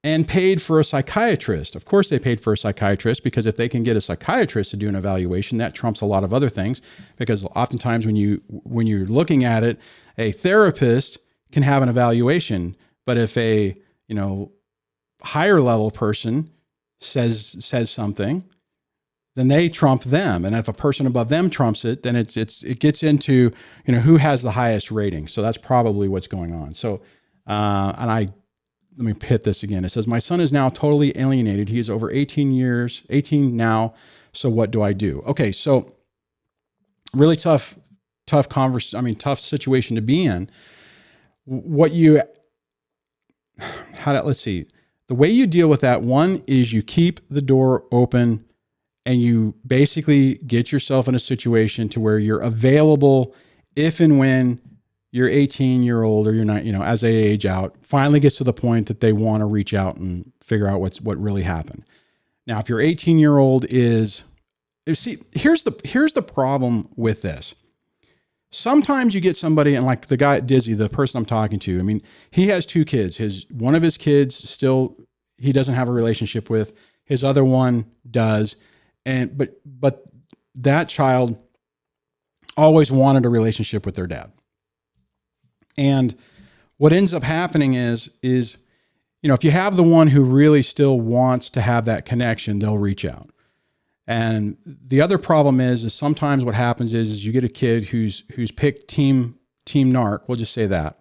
And paid for a psychiatrist. Of course they paid for a psychiatrist, because if they can get a psychiatrist to do an evaluation, that trumps a lot of other things. Because oftentimes when you're looking at it, a therapist can have an evaluation, but if a higher level person says something, then they trump them. And if a person above them trumps it, then it gets into, who has the highest rating. So that's probably what's going on. So, let me hit this again. It says, my son is now totally alienated. He is over 18 now. So what do I do? Okay. So really tough situation to be in. Let's see. The way you deal with that, one is you keep the door open, and you basically get yourself in a situation to where you're available if and when your 18-year-old or you're not, as they age out, finally gets to the point that they want to reach out and figure out what really happened. Now, if your 18-year-old here's the problem with this. Sometimes you get somebody, and like the guy at Dizzy, the person I'm talking to, I mean, he has 2 kids. One of his kids still, he doesn't have a relationship with. His other one does. But that child always wanted a relationship with their dad. And what ends up happening is, if you have the one who really still wants to have that connection, they'll reach out. And the other problem is sometimes what happens is you get a kid who's picked team narc, we'll just say that.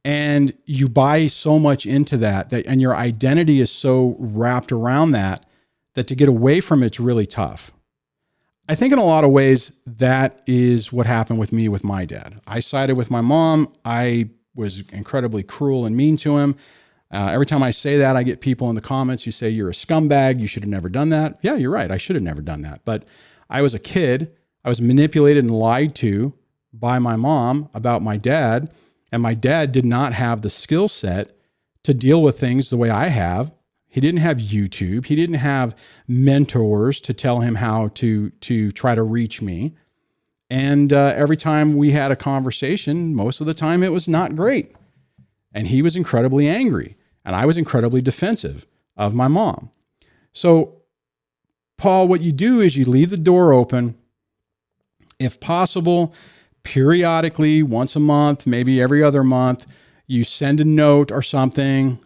And you buy so much into that, and your identity is so wrapped around that to get away from it's really tough. I think in a lot of ways, that is what happened with me with my dad. I sided with my mom. I was incredibly cruel and mean to him. Every time I say that, I get people in the comments who say, you're a scumbag. You should have never done that. Yeah, you're right. I should have never done that. But I was a kid. I was manipulated and lied to by my mom about my dad. And my dad did not have the skill set to deal with things the way I have. He didn't have YouTube. He didn't have mentors to tell him how to try to reach me. And every time we had a conversation, most of the time it was not great. And he was incredibly angry. And I was incredibly defensive of my mom. So, Paul, what you do is you leave the door open. If possible, periodically, once a month, maybe every other month, you send a note or something,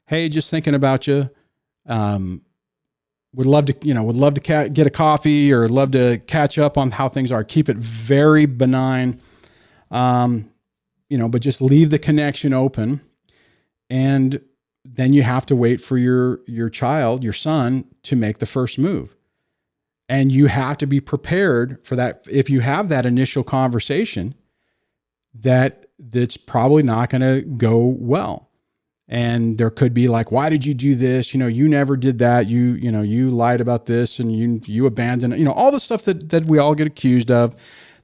hey, just thinking about you. Would love to get a coffee, or love to catch up on how things are. Keep it very benign, but just leave the connection open. And then you have to wait for your child, your son, to make the first move. And you have to be prepared for that. If you have that initial conversation, that that's probably not going to go well. And there could be like, why did you do this? You never did that. You lied about this and you abandoned, all the stuff that we all get accused of.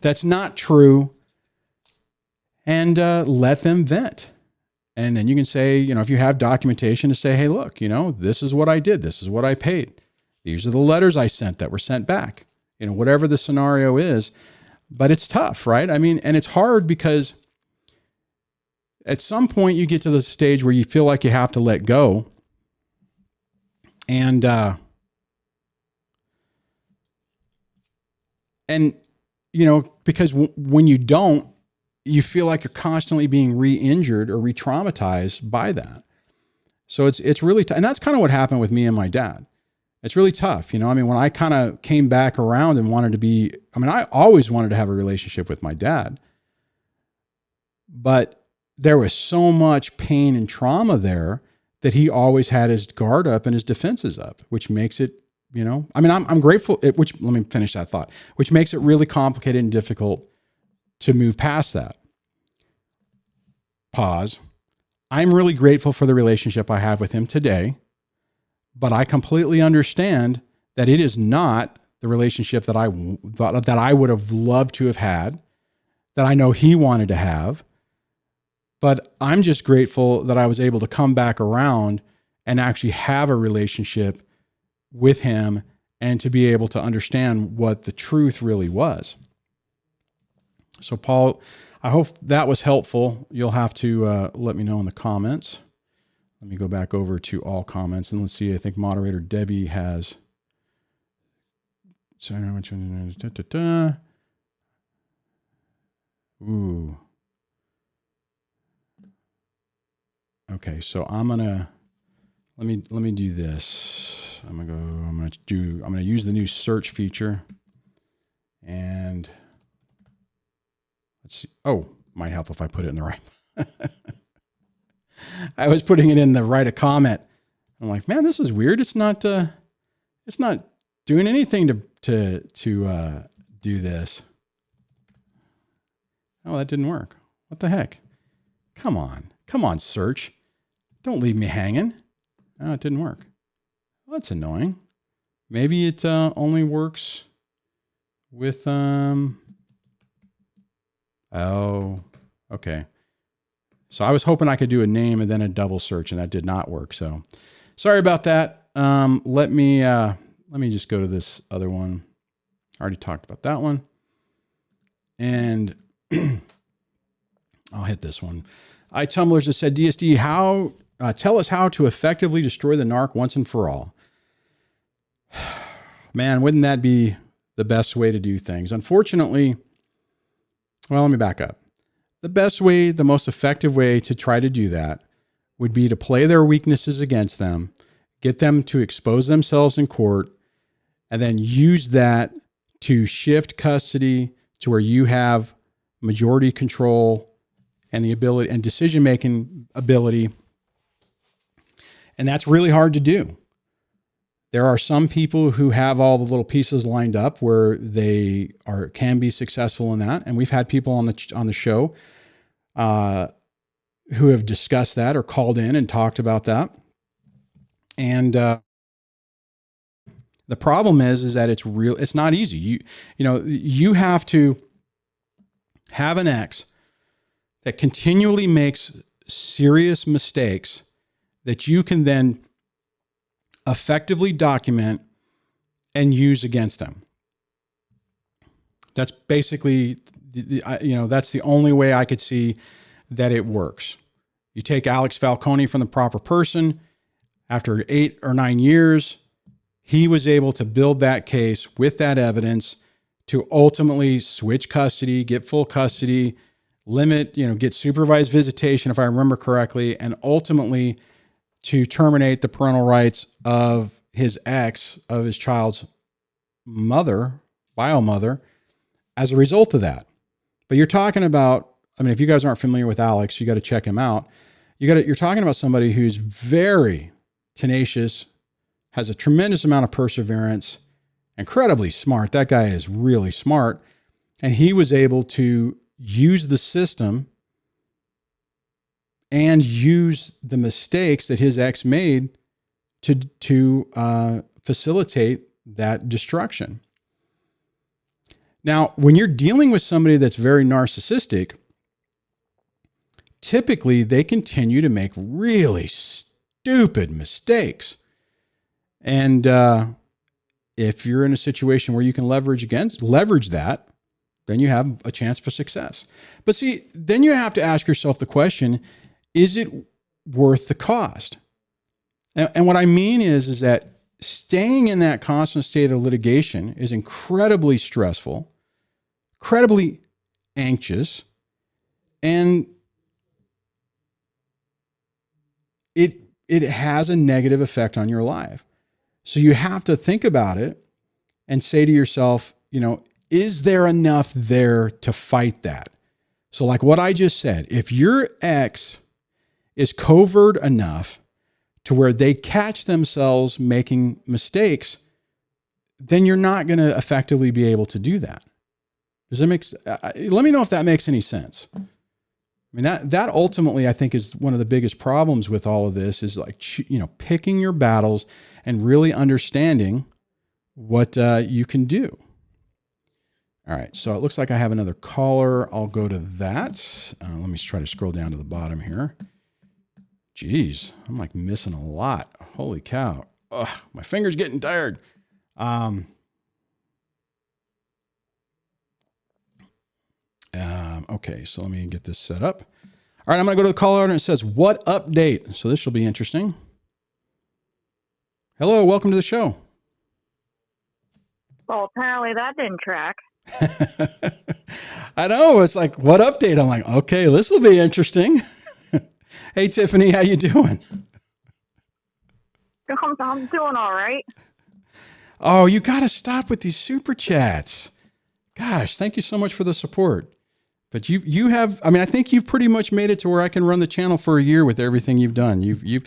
That's not true. And let them vent. And then you can say, if you have documentation to say, hey, look, this is what I did. This is what I paid. These are the letters I sent that were sent back, whatever the scenario is. But it's tough, right? I mean, and it's hard because at some point you get to the stage where you feel like you have to let go. And because when you don't, you feel like you're constantly being re-injured or re-traumatized by that. So it's really and that's kind of what happened with me and my dad. It's really tough. When I kind of came back around and wanted to I always wanted to have a relationship with my dad, but there was so much pain and trauma there that he always had his guard up and his defenses up, which makes it, I'm grateful, let me finish that thought, which makes it really complicated and difficult to move past that. Pause. I'm really grateful for the relationship I have with him today, but I completely understand that it is not the relationship that I would have loved to have had, that I know he wanted to have. But I'm just grateful that I was able to come back around and actually have a relationship with him and to be able to understand what the truth really was. So Paul, I hope that was helpful. You'll have to let me know in the comments. Let me go back over to all comments and let's see. I think moderator Debbie has. Ooh. Okay, so I'm gonna let me do this. I'm gonna use the new search feature, and let's see. Oh, might help if I put it in the right. I was putting it in the write a comment. I'm like, man, this is weird. It's not doing anything to do this. Oh, that didn't work. What the heck? Come on, search. Don't leave me hanging. Oh, it didn't work. Well, that's annoying. Maybe it only works with oh, okay. So I was hoping I could do a name and then a double search, and that did not work. So sorry about that. Let me just go to this other one. I already talked about that one. And I'll hit this one. iTumblers has said, DSD, tell us how to effectively destroy the narc once and for all. Man, wouldn't that be the best way to do things? Unfortunately, well, let me back up. The best way, the most effective way to try to do that would be to play their weaknesses against them, get them to expose themselves in court, and then use that to shift custody to where you have majority control and the ability and decision-making ability. And that's really hard to do. There are some people who have all the little pieces lined up where they can be successful in that. And we've had people on the show who have discussed that or called in and talked about that. And the problem is that it's not easy. You have to have an ex that continually makes serious mistakes that you can then effectively document and use against them. That's basically, that's the only way I could see that it works. You take Alex Falcone from the proper person. After 8 or 9 years, he was able to build that case with that evidence to ultimately switch custody, get full custody, limit, get supervised visitation, if I remember correctly, and ultimately to terminate the parental rights of his ex, of his child's mother, bio mother, as a result of that. But you're talking about, if you guys aren't familiar with Alex, you got to check him out. You're talking about somebody who's very tenacious, has a tremendous amount of perseverance, incredibly smart. That guy is really smart. And he was able to use the system and use the mistakes that his ex made to facilitate that destruction. Now, when you're dealing with somebody that's very narcissistic, typically they continue to make really stupid mistakes. And if you're in a situation where you can leverage that, then you have a chance for success. But see, then you have to ask yourself the question, is it worth the cost? And what I mean is that staying in that constant state of litigation is incredibly stressful, incredibly anxious, and it has a negative effect on your life. So you have to think about it and say to yourself, is there enough there to fight that? So like what I just said, if your ex is covert enough to where they catch themselves making mistakes, then you're not going to effectively be able to do that. Does that make sense? Let me know if that makes any sense. I mean, that ultimately I think is one of the biggest problems with all of this is like, picking your battles and really understanding what you can do. All right. So it looks like I have another caller. I'll go to that. Let me try to scroll down to the bottom here. Jeez, I'm like missing a lot. Holy cow. Ugh, my finger's getting tired. Okay, so let me get this set up. All right, I'm going to go to the caller and it says, what update? So this will be interesting. Hello, welcome to the show. Well, apparently that didn't track. I know. It's like, what update? I'm like, okay, this will be interesting. Hey, Tiffany, how you doing? I'm doing all right. Oh, you got to stop with these super chats. Gosh, thank you so much for the support. But you have, I mean, I think you've pretty much made it to where I can run the channel for a year with everything you've done. You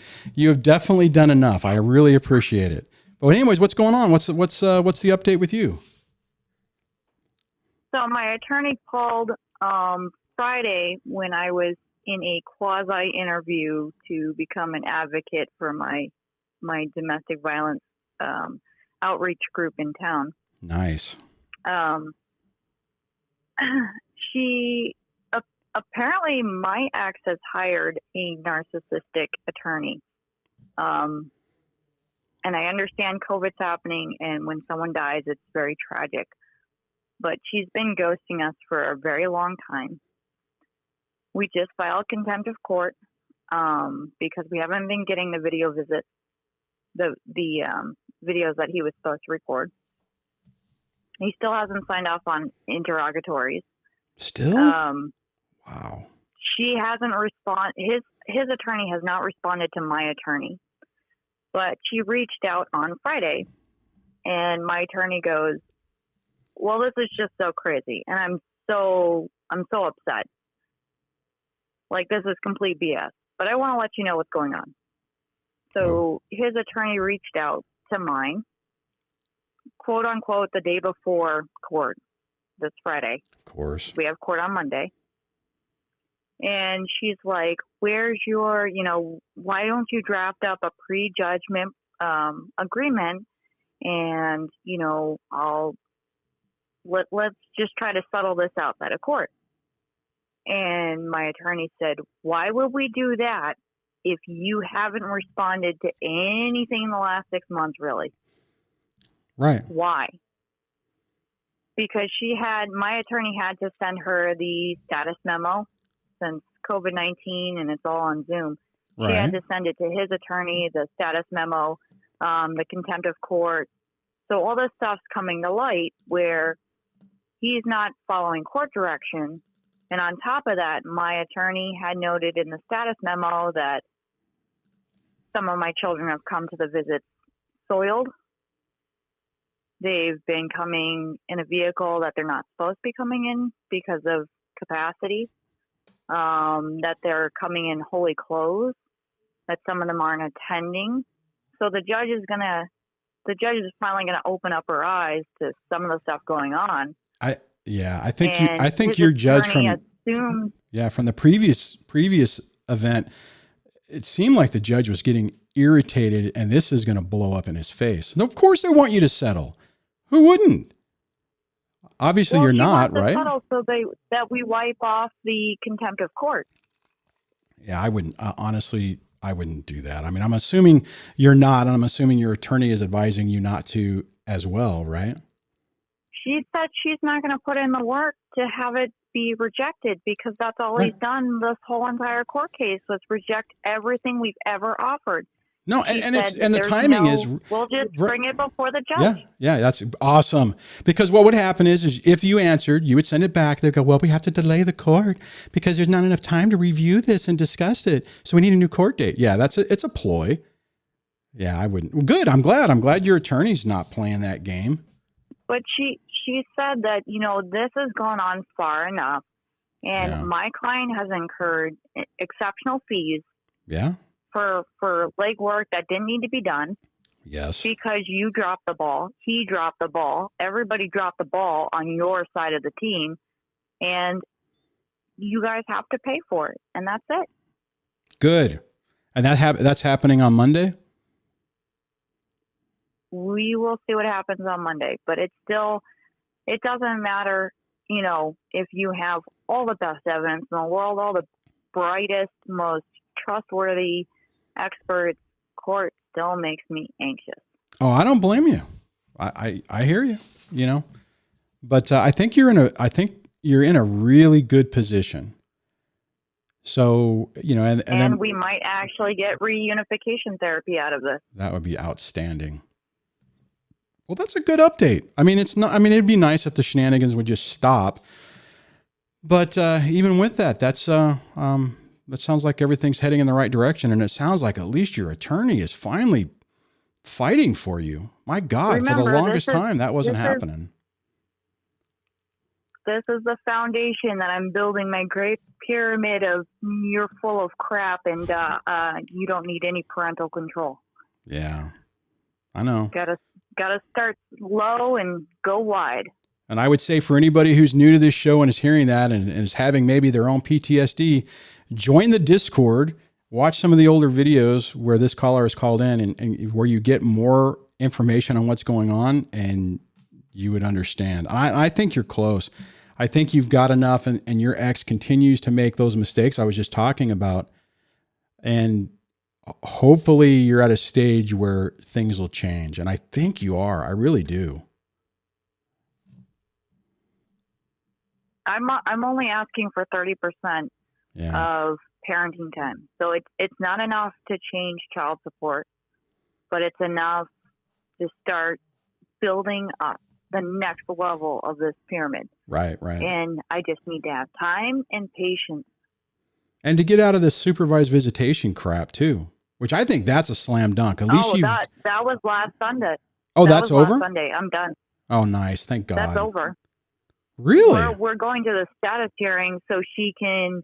have definitely done enough. I really appreciate it. But anyways, what's going on? What's the update with you? So my attorney called Friday when I was in a quasi interview to become an advocate for my domestic violence outreach group in town. Nice. She apparently my ex has hired a narcissistic attorney. And I understand COVID's happening, and when someone dies, it's very tragic. But she's been ghosting us for a very long time. We just filed contempt of court because we haven't been getting the video visits, the videos that he was supposed to record. He still hasn't signed off on interrogatories. Still? Wow. She hasn't responded. His attorney has not responded to my attorney. But she reached out on Friday, and my attorney goes, well, this is just so crazy. And I'm so upset. Like, this is complete BS. But I want to let you know what's going on. So his attorney reached out to mine, quote unquote, the day before court, this Friday. Of course. We have court on Monday. And she's like, where's your, why don't you draft up a pre-judgment agreement and, let's just try to settle this outside of court. And my attorney said, why would we do that if you haven't responded to anything in the last 6 months, really? Right. Why? Because my attorney had to send her the status memo since COVID-19 and it's all on Zoom. She had to send it to his attorney, the status memo, the contempt of court. So all this stuff's coming to light where he's not following court direction. And on top of that, my attorney had noted in the status memo that some of my children have come to the visit soiled. They've been coming in a vehicle that they're not supposed to be coming in because of capacity. That they're coming in wholly clothes, that some of them aren't attending. So the judge is finally going to open up her eyes to some of the stuff going on. I think your judge from the previous event, it seemed like the judge was getting irritated and this is going to blow up in his face. And of course they want you to settle. Who wouldn't? Obviously you're not, right? Settle so that we wipe off the contempt of court. Yeah, I wouldn't. Honestly, I wouldn't do that. I mean, I'm assuming you're not, and I'm assuming your attorney is advising you not to as well, right? She said she's not going to put in the work to have it be rejected because that's all he's done this whole entire court case was reject everything we've ever offered. No, and the timing is we'll just bring it before the judge. Yeah, that's awesome. Because what would happen is if you answered, you would send it back. They'd go, well, we have to delay the court because there's not enough time to review this and discuss it. So we need a new court date. Yeah, it's a ploy. Yeah, I wouldn't. Well, good. I'm glad your attorney's not playing that game. But she said that, this has gone on far enough and my client has incurred exceptional fees. Yeah. For legwork that didn't need to be done. Yes. Because you dropped the ball, he dropped the ball, everybody dropped the ball on your side of the team, and you guys have to pay for it, and that's it. Good. And that's happening on Monday? We will see what happens on Monday, but it doesn't matter, if you have all the best evidence in the world, all the brightest, most trustworthy experts, court still makes me anxious. Oh, I don't blame you. I hear you, but I think you're in a really good position. So, and then we might actually get reunification therapy out of this. That would be outstanding. Well, that's a good update. I mean, it'd be nice if the shenanigans would just stop, but even with that, that sounds like everything's heading in the right direction. And it sounds like at least your attorney is finally fighting for you. My God, for the longest time, that wasn't happening. This is the foundation that I'm building my great pyramid of you're full of crap and you don't need any parental control. Yeah, I know. Gotta start low and go wide. And I would say for anybody who's new to this show and is hearing that and is having maybe their own PTSD, join the Discord, watch some of the older videos where this caller is called in and where you get more information on what's going on and you would understand. I think you're close. I think you've got enough and your ex continues to make those mistakes I was just talking about. And hopefully you're at a stage where things will change. And I think you are. I really do. I'm only asking for 30% of parenting time. So it's not enough to change child support, but it's enough to start building up the next level of this pyramid. Right. And I just need to have time and patience. And to get out of this supervised visitation crap too, which I think that's a slam dunk. At least that was last Sunday. Oh, that's over? Last Sunday. I'm done. Oh, nice. Thank God. That's over. Really? We're going to the status hearing so she can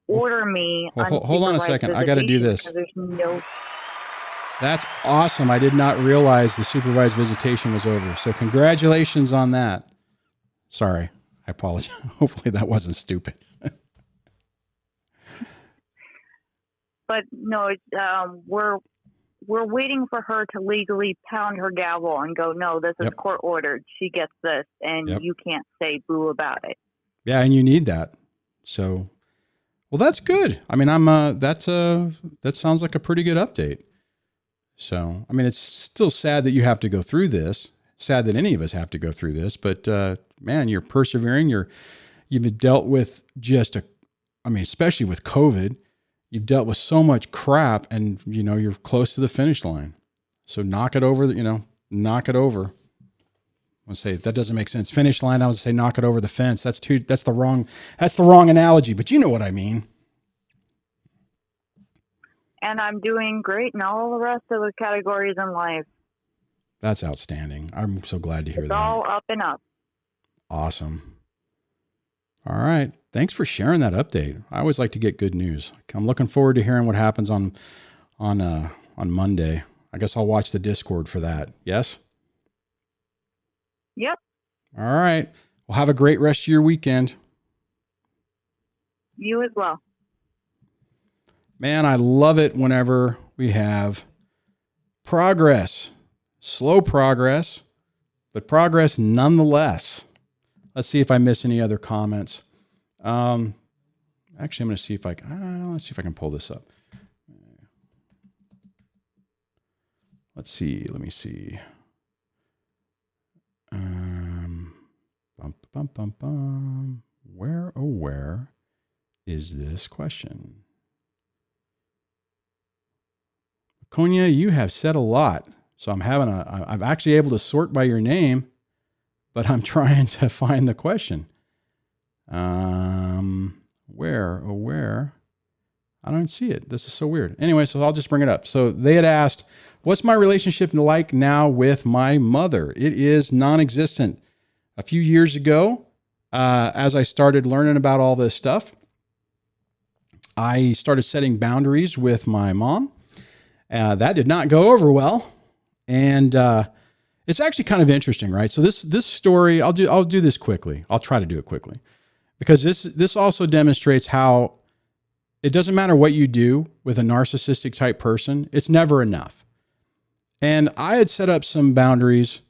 order me. Well, hold on a second. I got to do this. There's no. That's awesome. I did not realize the supervised visitation was over. So congratulations on that. Sorry. I apologize. Hopefully that wasn't stupid. But no, we're waiting for her to legally pound her gavel and go, no, this is court ordered. She gets this, and you can't say boo about it. Yeah, and you need that. So, well, that's good. I mean, that sounds like a pretty good update. So, I mean, it's still sad that you have to go through this. Sad that any of us have to go through this, but man, you're persevering. You've dealt with especially with COVID. You've dealt with so much crap and, you're close to the finish line. So knock it over, knock it over. I would say that doesn't make sense. Finish line. I would say knock it over the fence. That's the wrong analogy, but you know what I mean. And I'm doing great in all the rest of the categories in life. That's outstanding. I'm so glad to hear that. It's all up and up. Awesome. All right. Thanks for sharing that update. I always like to get good news. I'm looking forward to hearing what happens on Monday. I guess I'll watch the Discord for that. Yes? Yep. All right. Well, have a great rest of your weekend. You as well. Man, I love it whenever we have progress, slow progress, but progress nonetheless. Let's see if I miss any other comments. Actually, I'm going to see if let's see if I can pull this up. Let's see. Let me see. Where is this question? Konya, you have said a lot. So I'm actually able to sort by your name, but I'm trying to find the question. Where? I don't see it. This is so weird. Anyway, so I'll just bring it up. So they had asked, what's my relationship like now with my mother? It is non-existent. A few years ago, as I started learning about all this stuff, I started setting boundaries with my mom. That did not go over well. And it's actually kind of interesting, right? So this story, I'll do this quickly. I'll try to do it quickly. Because this also demonstrates how it doesn't matter what you do with a narcissistic type person, it's never enough. And I had set up some boundaries,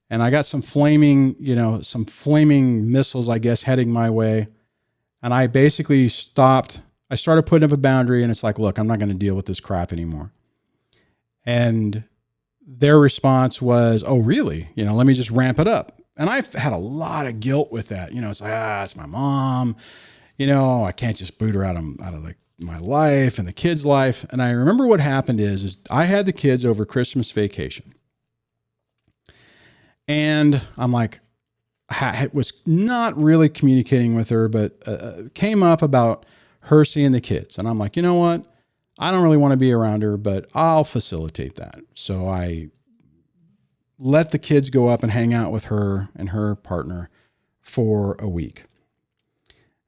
and I got some flaming missiles, I guess, heading my way. And I basically stopped. I started putting up a boundary, and it's like, look, I'm not going to deal with this crap anymore. And their response was, oh, really? Let me just ramp it up. And I've had a lot of guilt with that. It's like, it's my mom. I can't just boot her out of my life and the kids' life. And I remember what happened is I had the kids over Christmas vacation. And I'm like, I was not really communicating with her, but came up about her seeing the kids. And I'm like, you know what? I don't really want to be around her, but I'll facilitate that. So I let the kids go up and hang out with her and her partner for a week.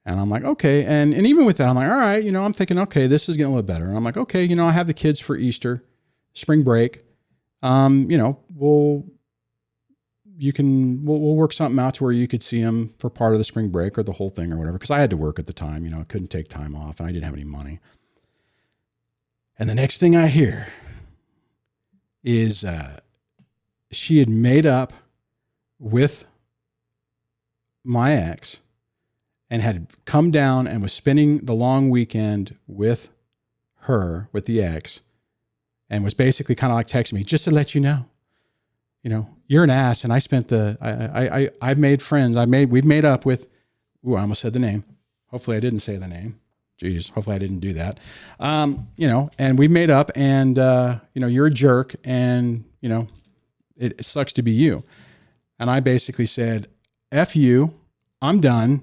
And I'm like, okay. And even with that, I'm like, all right, I'm thinking, okay, this is getting a little better. And I'm like, okay, I have the kids for Easter, spring break. We'll work something out to where you could see them for part of the spring break or the whole thing or whatever. Cause I had to work at the time, I couldn't take time off and I didn't have any money. And the next thing I hear is, she had made up with my ex and had come down and was spending the long weekend with the ex, and was basically kind of like texting me, just to let you know, you're an ass. And I spent I've made friends. We've made up with, I almost said the name. Hopefully I didn't say the name. Jeez, hopefully I didn't do that. And we've made up, and, you're a jerk, and, it sucks to be you. And I basically said, F you, I'm done.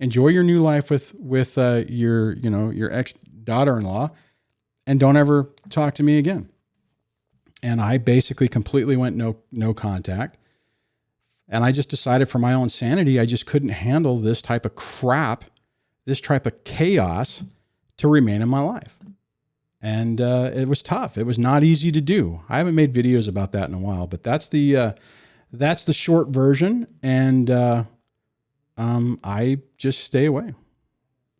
Enjoy your new life with your ex daughter-in-law, and don't ever talk to me again. And I basically completely went no contact. And I just decided for my own sanity, I just couldn't handle this type of crap, this type of chaos to remain in my life. And it was tough. It was not easy to do. I haven't made videos about that in a while, but that's the short version. And I just stay away.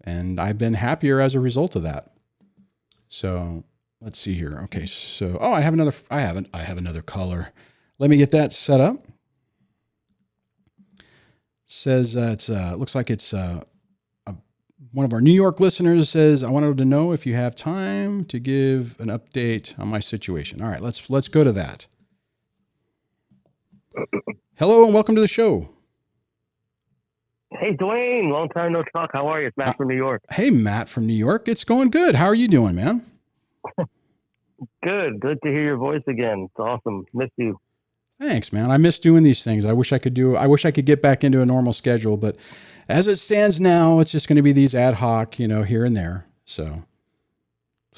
And I've been happier as a result of that. So let's see here. Okay, so I have another color. Let me get that set up. Says looks like it's one of our New York listeners says, I wanted to know if you have time to give an update on my situation. All right, let's go to that. Hello and welcome to the show. Hey, Duane, long time no talk. How are you? It's Matt from New York. Hey, Matt from New York. It's going good. How are you doing, man? Good to hear your voice again. It's awesome. Miss you. Thanks, man. I miss doing these things. I wish I could get back into a normal schedule, but as it stands now, it's just going to be these ad hoc, here and there. So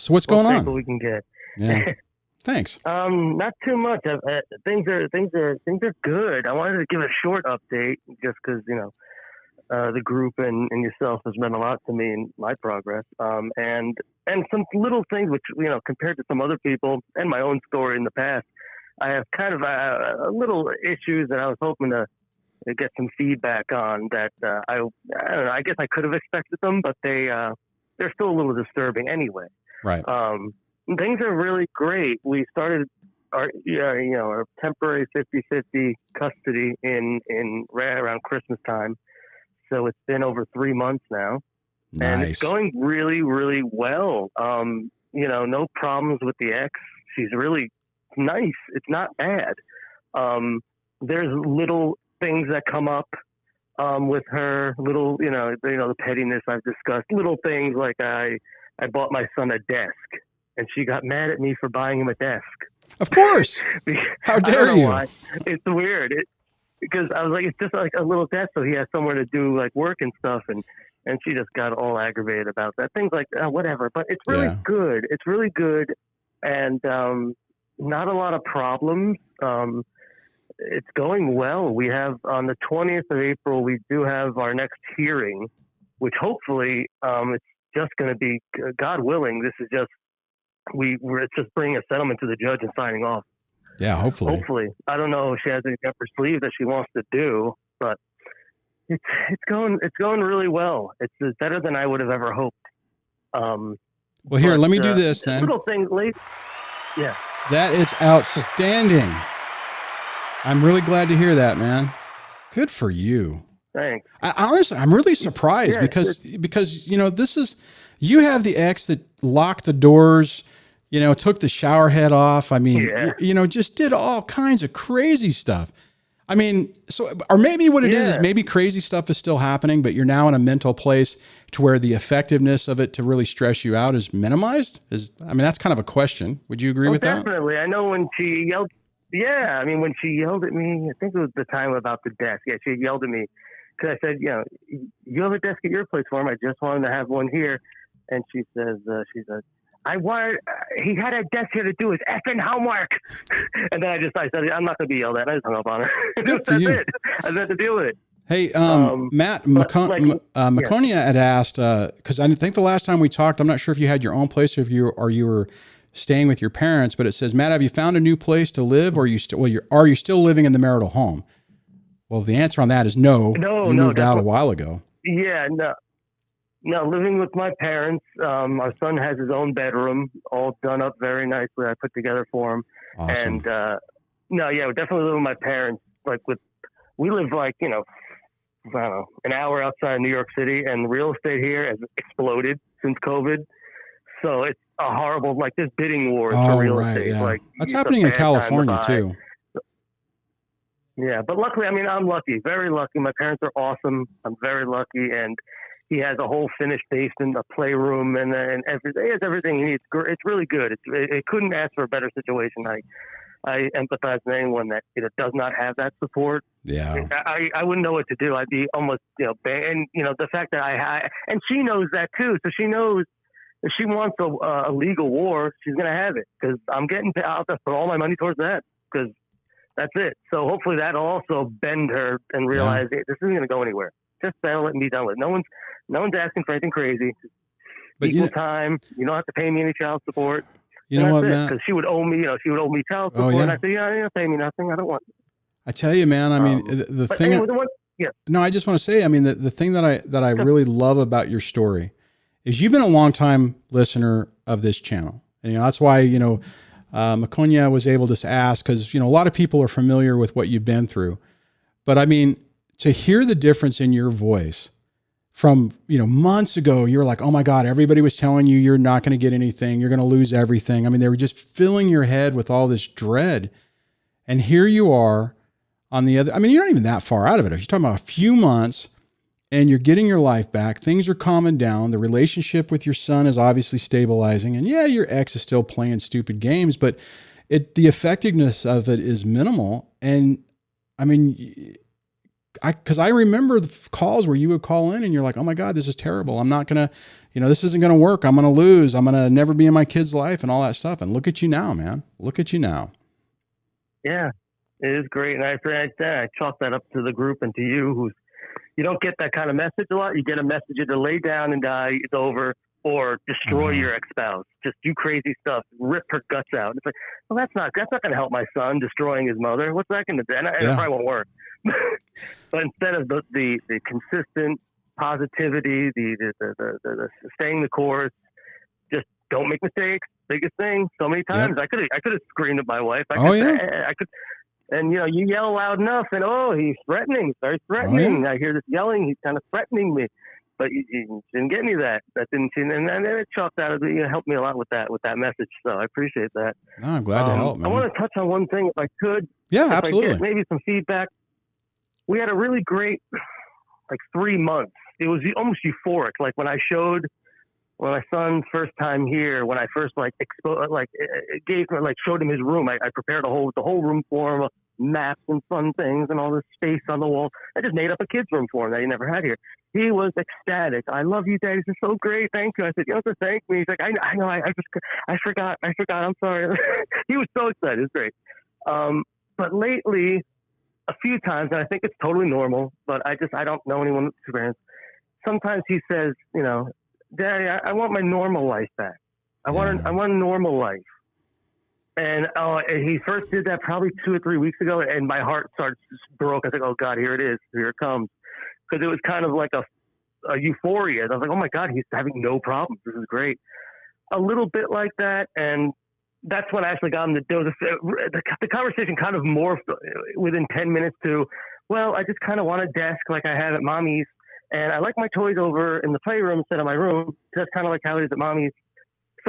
what's going on? What we can get. Yeah. Thanks. Not too much. Things are good. I wanted to give a short update just because, the group and yourself has meant a lot to me in my progress. And some little things which, compared to some other people and my own story in the past, I have kind of a little issues that I was hoping to get some feedback on that I don't know, I guess I could have expected them, but they're still a little disturbing anyway. Right. Things are really great. We started our temporary 50-50 custody in right around Christmas time. So it's been over 3 months now. Nice. And it's going really, really well. No problems with the ex. She's really nice. It's not bad. There's little things that come up with her, little, the pettiness I've discussed, little things like I bought my son a desk, and she got mad at me for buying him a desk. Of course. How dare you? Why. It's weird. Because I was like, it's just like a little desk, so he has somewhere to do like work and stuff, and she just got all aggravated about that. Things like whatever. But it's really good. It's really good, and not a lot of problems. It's going well. We have on the 20th of April, we do have our next hearing, which hopefully it's just going to be, God willing, this is just, it's just bringing a settlement to the judge and signing off. Yeah, hopefully. Hopefully. I don't know if she has anything up her sleeve that she wants to do, but it's going really well. It's better than I would have ever hoped. Well, here, let me do this then. Little things late. Yeah. That is outstanding. I'm really glad to hear that, man. Good for you. Thanks. Honestly, I'm really surprised because this is, you have the ex that locked the doors, took the shower head off. I mean, just did all kinds of crazy stuff. I mean, or maybe what it is maybe crazy stuff is still happening, but you're now in a mental place to where the effectiveness of it to really stress you out is minimized. That's kind of a question. Would you agree with that? Definitely. I know when she yelled. Yeah, when she yelled at me, I think it was the time about the desk. Yeah, she yelled at me because I said, you have a desk at your place for him. I just wanted to have one here. And she says, he had a desk here to do his effing homework. And then I said, I'm not going to be yelled at. I just hung up on her. Good for you. It. I had to deal with it. Hey, Matt, Maconia had asked, because I think the last time we talked, I'm not sure if you had your own place or if you were staying with your parents, but it says, Matt, have you found a new place to live, or are you still living in the marital home? Well, the answer on that is no. You moved out a while ago. Yeah, no, living with my parents. Our son has his own bedroom, all done up very nicely. I put together for him. Awesome. And we're definitely living with my parents. We live I don't know, an hour outside of New York City, and real estate here has exploded since COVID. So it's a horrible, there's bidding wars for real estate. Yeah. That's happening in California too. Yeah, but luckily, I'm lucky, very lucky. My parents are awesome. I'm very lucky, and he has a whole finished basement, a playroom, and everything. He has everything he needs. It's really good. It couldn't ask for a better situation. I empathize with anyone that does not have that support. Yeah, I wouldn't know what to do. I'd be almost and the fact that and she knows that too. So she knows if she wants a legal war, she's going to have it, because I'm getting out to put all my money towards that, because that's it. So hopefully that'll also bend her and realize this isn't going to go anywhere. Just settle it and be done with it. No one's asking for anything crazy. But equal time. You don't have to pay me any child support. You know what, Matt? Because she would owe me. She would owe me child support. And I said, you don't pay me nothing. I don't want it. I tell you, man. The thing. Anyway, No, I just want to say. The thing that I really love about your story is you've been a long time listener of this channel, and that's why Maconia was able to ask, because a lot of people are familiar with what you've been through, but to hear the difference in your voice from months ago, you were like, oh my God, everybody was telling you you're not going to get anything, you're going to lose everything. They were just filling your head with all this dread, and here you are on the other. You're not even that far out of it. You're talking about a few months, and you're getting your life back. Things are calming down. The relationship with your son is obviously stabilizing. And yeah, your ex is still playing stupid games, but the effectiveness of it is minimal. And because I remember the calls where you would call in and you're like, oh my God, this is terrible. I'm not going to, this isn't going to work. I'm going to lose. I'm going to never be in my kid's life and all that stuff. And look at you now, man. Look at you now. Yeah, it is great. And I chalk that up to the group and to you, you don't get that kind of message a lot. You get a message either lay down and die, it's over, or destroy your ex-spouse. Just do crazy stuff, rip her guts out. It's like, well, that's not going to help my son destroying his mother. What's that going to do? And it probably won't work. But instead of the consistent positivity, the staying the course, just don't make mistakes. Biggest thing. So many times I could have screamed at my wife. I could. And, you know, you yell loud enough and, he's threatening. Very threatening. I hear this yelling. He's kind of threatening me. But you didn't get me that. That didn't seem, and then it chopped out of it. You helped me a lot with that message. So I appreciate that. No, I'm glad to help, man. I want to touch on one thing if I could. Yeah, absolutely. I get maybe some feedback. We had a really great, 3 months. It was almost euphoric. Like when my son's first time here, when I first showed him his room, I prepared the whole room for him, maps and fun things and all this space on the wall. I just made up a kid's room for him that he never had here. He was ecstatic. I love you, Dad. This is so great. Thank you. I said, you don't have to thank me. He's like, I know. I forgot. I'm sorry. He was so excited. It was great. But lately, a few times, and I think it's totally normal, but I don't know anyone with experience. Sometimes he says, you know, Daddy, I want my normal life back. I want a normal life. And he first did that probably 2 or 3 weeks ago, and my heart broke. I was like, oh God, here it is. Here it comes. Because it was kind of like a euphoria. And I was like, oh my God, he's having no problems. This is great. A little bit like that. And that's when I actually got him the conversation kind of morphed within 10 minutes to, well, I just kind of want a desk like I have at Mommy's. And I like my toys over in the playroom instead of my room. That's kind of like how it is at Mommy's.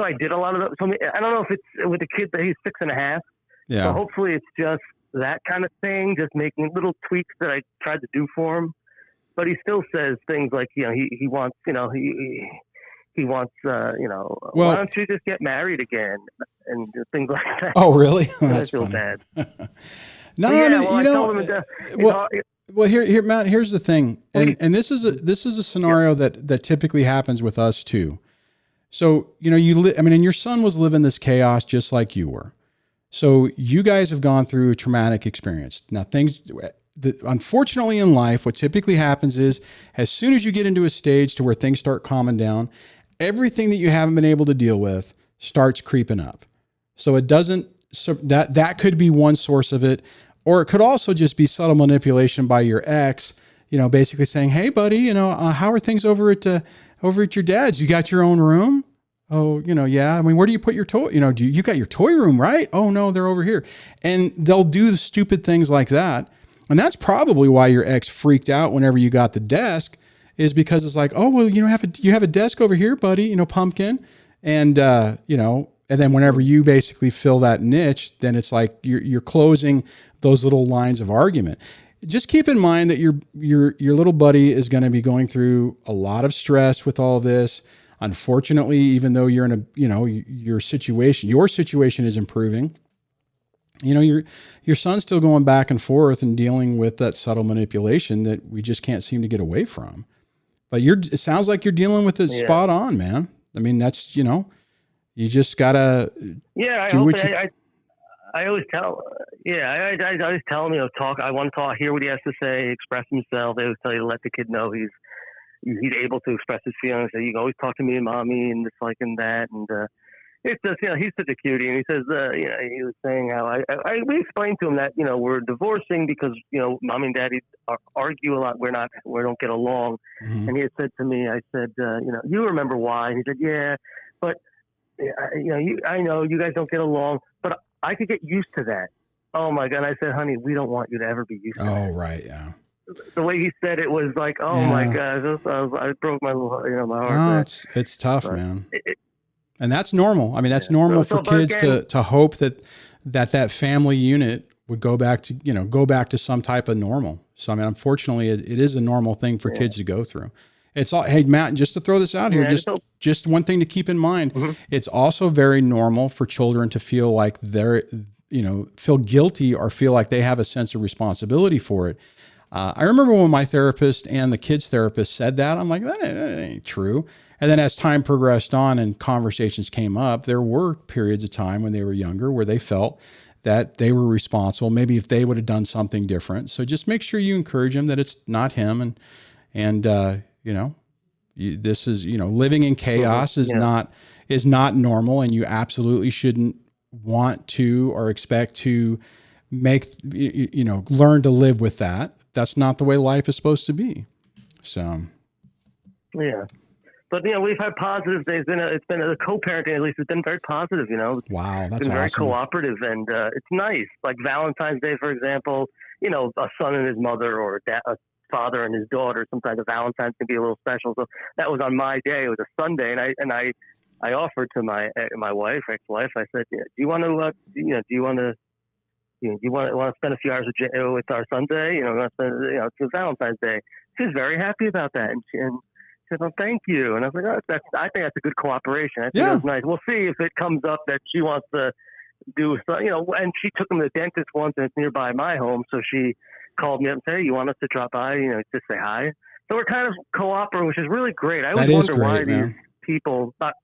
So I did a lot of that. So I don't know if it's with the kid that he's 6.5. Yeah. So hopefully it's just that kind of thing, just making little tweaks that I tried to do for him. But he still says things like, you know, he wants, you know, he wants, you know, well, why don't you just get married again and things like that. Oh, really? I feel bad. No, well, here, Matt, here's the thing. And this is a scenario that typically happens with us too. So, you know, and your son was living this chaos just like you were. So you guys have gone through a traumatic experience. Now unfortunately in life, what typically happens is as soon as you get into a stage to where things start calming down, everything that you haven't been able to deal with starts creeping up. So that could be one source of it, or it could also just be subtle manipulation by your ex, you know, basically saying, hey buddy, you know, how are things over at your dad's? You got your own room? Oh, you know, yeah. I mean, where do you put your toy? You know, you got your toy room, right? Oh no, they're over here. And they'll do the stupid things like that. And that's probably why your ex freaked out whenever you got the desk, is because it's like, oh, well, you know, you have a desk over here, buddy, you know, pumpkin. And, you know, and then whenever you basically fill that niche, then it's like you're closing those little lines of argument. Just keep in mind that your little buddy is going to be going through a lot of stress with all this. Unfortunately, even though you're in a, you know, your situation is improving. You know, your son's still going back and forth and dealing with that subtle manipulation that we just can't seem to get away from. But it sounds like you're dealing with it spot on, man. I mean, that's, you know, you just gotta I always tell him, you know, talk. I want to talk, hear what he has to say, express himself. They always tell you to let the kid know he's able to express his feelings. So you can always talk to me and Mommy and this, like, and that. And it's just, you know, he's such a cutie. And he says, you know, he was saying how we explained to him that, you know, we're divorcing because, you know, Mommy and Daddy argue a lot. We don't get along. Mm-hmm. And he had said to me, I said, you know, you remember why? And he said, yeah, but you know, I know you guys don't get along, but I could get used to that. Oh my God. I said, honey, we don't want you to ever be used to that. Oh, right. Yeah. The way he said it was like, oh my God, I broke my heart. No, it's tough, but, man. And that's normal. I mean, that's normal for kids to hope that family unit would go back to some type of normal. So, I mean, unfortunately it is a normal thing for kids to go through. It's all, hey, Matt, just to throw this out here, just one thing to keep in mind. Mm-hmm. It's also very normal for children to feel like feel guilty or feel like they have a sense of responsibility for it. I remember when my therapist and the kids therapist said that, I'm like, that ain't true. And then as time progressed on and conversations came up, there were periods of time when they were younger where they felt that they were responsible. Maybe if they would have done something different. So just make sure you encourage them that it's not him. And you know, this is, you know, living in chaos is not normal. And you absolutely shouldn't want to or expect to learn to live with that. That's not the way life is supposed to be. So. Yeah. But we've had positive days. It's been a co-parenting, at least it's been very positive. Wow, that's been very awesome. cooperative, and it's nice. Like Valentine's Day, for example, a son and his mother, or a father and his daughter. Sometimes a Valentine's can be a little special. So that was on my day. It was a Sunday, and I offered to my ex-wife. I said, do you want to spend a few hours with our son today? It's Valentine's Day. She was very happy about that, and she said, "Well, thank you." And I was like, I think that's a good cooperation. I think it was nice. We'll see if it comes up that she wants to do, and she took him to the dentist once, and it's nearby my home, so she called me up and said, "Hey, you want us to drop by, just say hi?" So we're kind of cooperating, which is really great. I always wonder why these people can't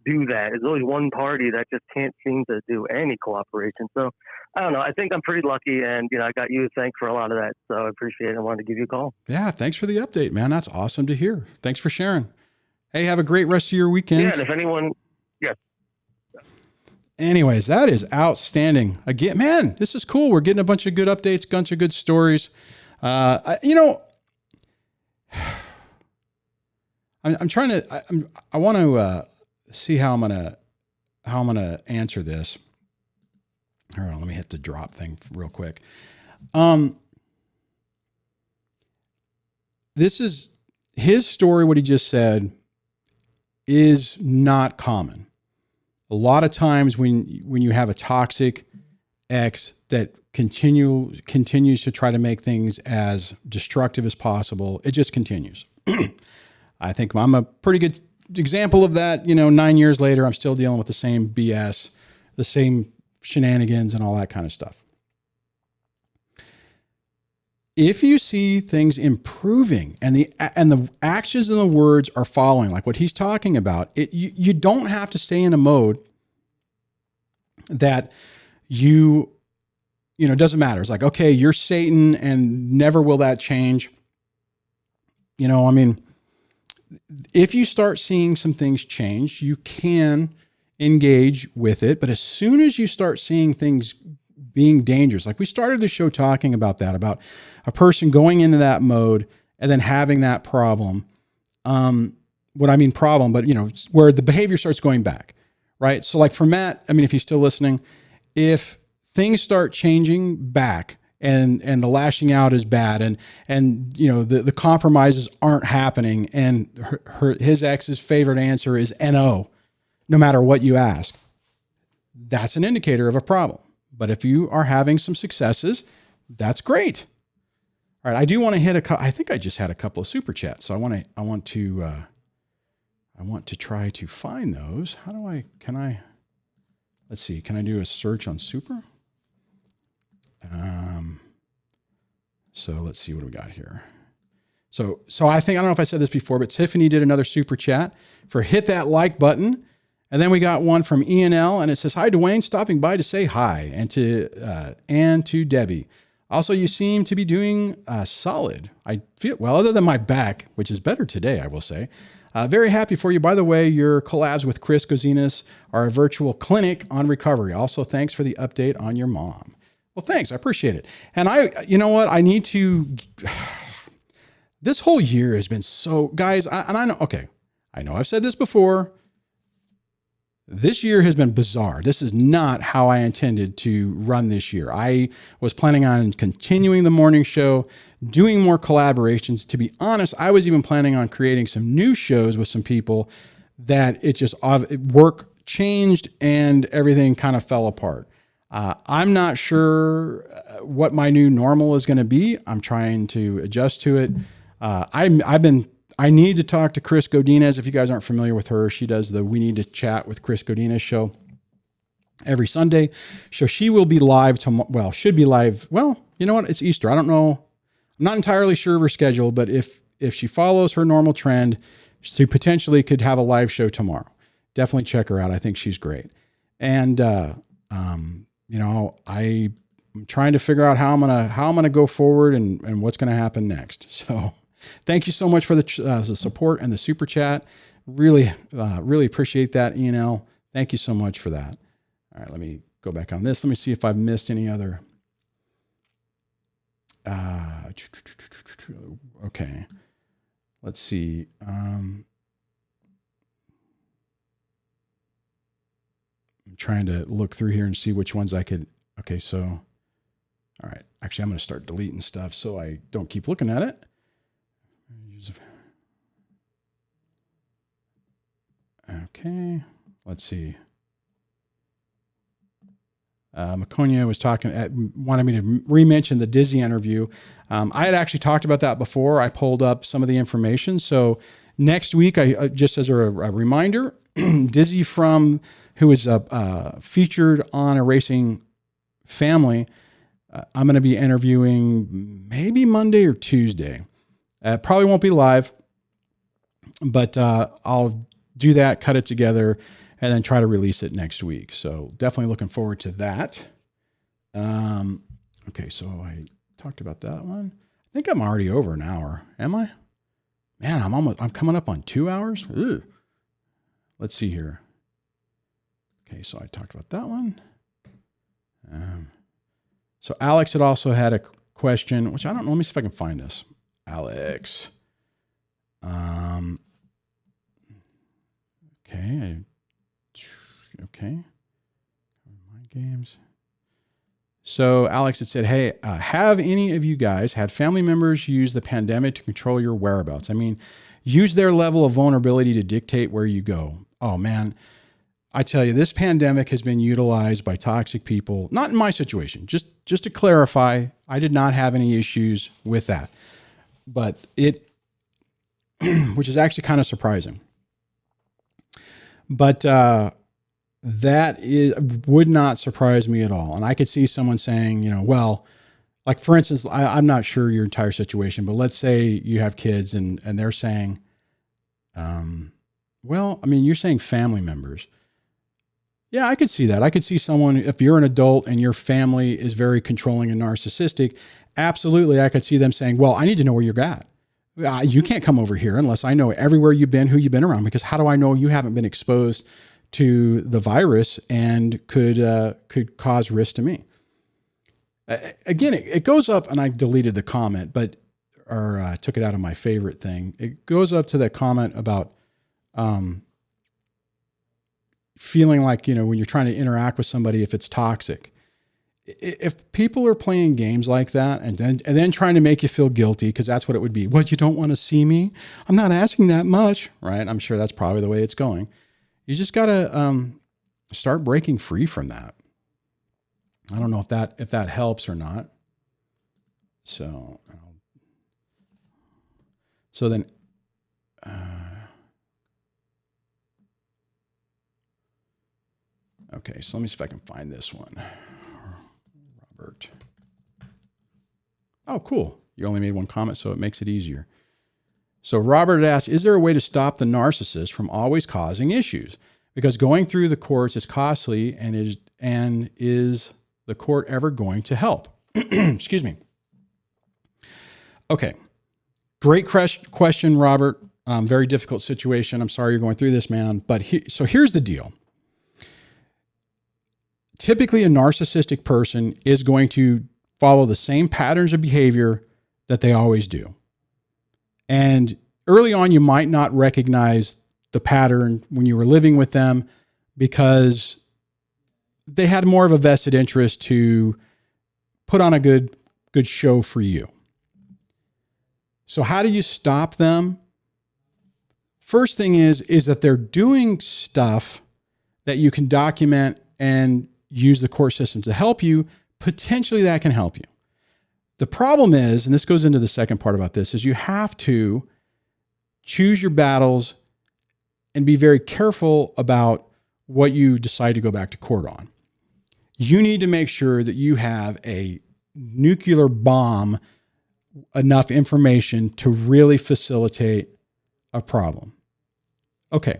do that. There's always one party that just can't seem to do any cooperation. So I don't know. I think I'm pretty lucky, and I got you to thank for a lot of that. So I appreciate it. I wanted to give you a call. Yeah, thanks for the update, man. That's awesome to hear. Thanks for sharing. Hey, have a great rest of your weekend. Yeah, and if anyone, yes. Anyways, that is outstanding. Again, man, this is cool. We're getting a bunch of good updates, bunch of good stories. I'm trying to. I want to see how I'm gonna answer this. Hold on, let me hit the drop thing real quick. This is his story. What he just said is not common. A lot of times when you have a toxic ex that continues to try to make things as destructive as possible, it just continues. I think I'm a pretty good example of that. 9 years later, I'm still dealing with the same BS, the same shenanigans and all that kind of stuff. If you see things improving and the actions and the words are following, like what he's talking about, you don't have to stay in a mode that it doesn't matter. It's like, okay, you're Satan and never will that change. If you start seeing some things change, you can engage with it. But as soon as you start seeing things being dangerous, like we started the show talking about that, about a person going into that mode and then having that problem. Problem, but where the behavior starts going back, right? So like for Matt, if he's still listening, if things start changing back and the lashing out is bad and the compromises aren't happening and his ex's favorite answer is no matter what you ask, that's an indicator of a problem. But if you are having some successes, that's great. All right. I do want to hit I think I just had a couple of super chats. So I want to try to find those. Let's see. Can I do a search on super? So let's see what we got here. So I don't know if I said this before, but Tiffany did another super chat for hit that like button. And then we got one from ENL and it says, "Hi, Duane, stopping by to say hi and to Debbie. Also, you seem to be doing solid. I feel, well, other than my back, which is better today, I will say. Very happy for you. By the way, your collabs with Chris Gozinas are a virtual clinic on recovery. Also, thanks for the update on your mom." Well, thanks. I appreciate it. And you know what? I need to, this whole year has been so, guys, I know I've said this before. This year has been bizarre. This is not how I intended to run this year. I was planning on continuing the morning show, doing more collaborations. To be honest, I was even planning on creating some new shows with some people that work changed and everything kind of fell apart. I'm not sure what my new normal is going to be. I'm trying to adjust to it. I need to talk to Chris Godinez. If you guys aren't familiar with her, she does the We Need to Chat with Chris Godinez show every Sunday. So she will be live tomorrow. Well, should be live. Well, you know what? It's Easter. I don't know. I'm not entirely sure of her schedule, but if she follows her normal trend, she potentially could have a live show tomorrow. Definitely check her out. I think she's great. And, I'm trying to figure out how I'm gonna go forward and what's gonna happen next. So thank you so much for the support and the super chat. Really appreciate that, ENL. Thank you so much for that. All right, let me go back on this. Let me see if I've missed any other. Okay. let's see. I'm trying to look through here and see which ones I could. Okay, so, all right. Actually, I'm going to start deleting stuff so I don't keep looking at it. Okay, let's see. Maconia was wanted me to re-mention the Dizzy interview. I had actually talked about that before. I pulled up some of the information. So next week, I just as a reminder, Dizzy who was featured on Erasing Family, I'm going to be interviewing maybe Monday or Tuesday. Probably won't be live, but I'll do that, cut it together, and then try to release it next week. So definitely looking forward to that. Okay, so I talked about that one. I think I'm already over an hour. Am I? Man, I'm coming up on 2 hours. Ugh. Let's see here. Okay, so I talked about that one. So Alex had also had a question, which I don't know. Let me see if I can find this. Alex. Okay. My games. So Alex had said, hey, have any of you guys had family members use the pandemic to control your whereabouts? I mean, use their level of vulnerability to dictate where you go. Oh man, I tell you, this pandemic has been utilized by toxic people, not in my situation. Just to clarify, I did not have any issues with that, but which is actually kind of surprising. But that would not surprise me at all. And I could see someone saying, well, like for instance, I'm not sure your entire situation, but let's say you have kids and they're saying, well, I mean, you're saying family members. Yeah, I could see that. I could see someone, if you're an adult and your family is very controlling and narcissistic, absolutely, I could see them saying, well, I need to know where you're at. You can't come over here unless I know everywhere you've been, who you've been around, because how do I know you haven't been exposed to the virus and could cause risk to me? Again, it goes up, and I deleted the comment, or took it out of my favorite thing. It goes up to that comment about feeling like, when you're trying to interact with somebody, if it's toxic. If people are playing games like that and then trying to make you feel guilty, because that's what it would be. What, you don't want to see me? I'm not asking that much, right? I'm sure that's probably the way it's going. You just got to start breaking free from that. I don't know if that helps or not. So then, okay, so let me see if I can find this one. Robert. Oh, cool. You only made one comment, so it makes it easier. So Robert asked, is there a way to stop the narcissist from always causing issues? Because going through the courts is costly, and is the court ever going to help? Excuse me. Okay. Great question, Robert. Very difficult situation. I'm sorry you're going through this, man. But so here's the deal. Typically, a narcissistic person is going to follow the same patterns of behavior that they always do. And early on, you might not recognize the pattern when you were living with them because they had more of a vested interest to put on a good show for you. So how do you stop them? First thing is that they're doing stuff that you can document and use the court system to help you. Potentially that can help you. The problem is, and this goes into the second part about this, is you have to choose your battles and be very careful about what you decide to go back to court on. You need to make sure that you have a nuclear bomb, enough information to really facilitate a problem. Okay,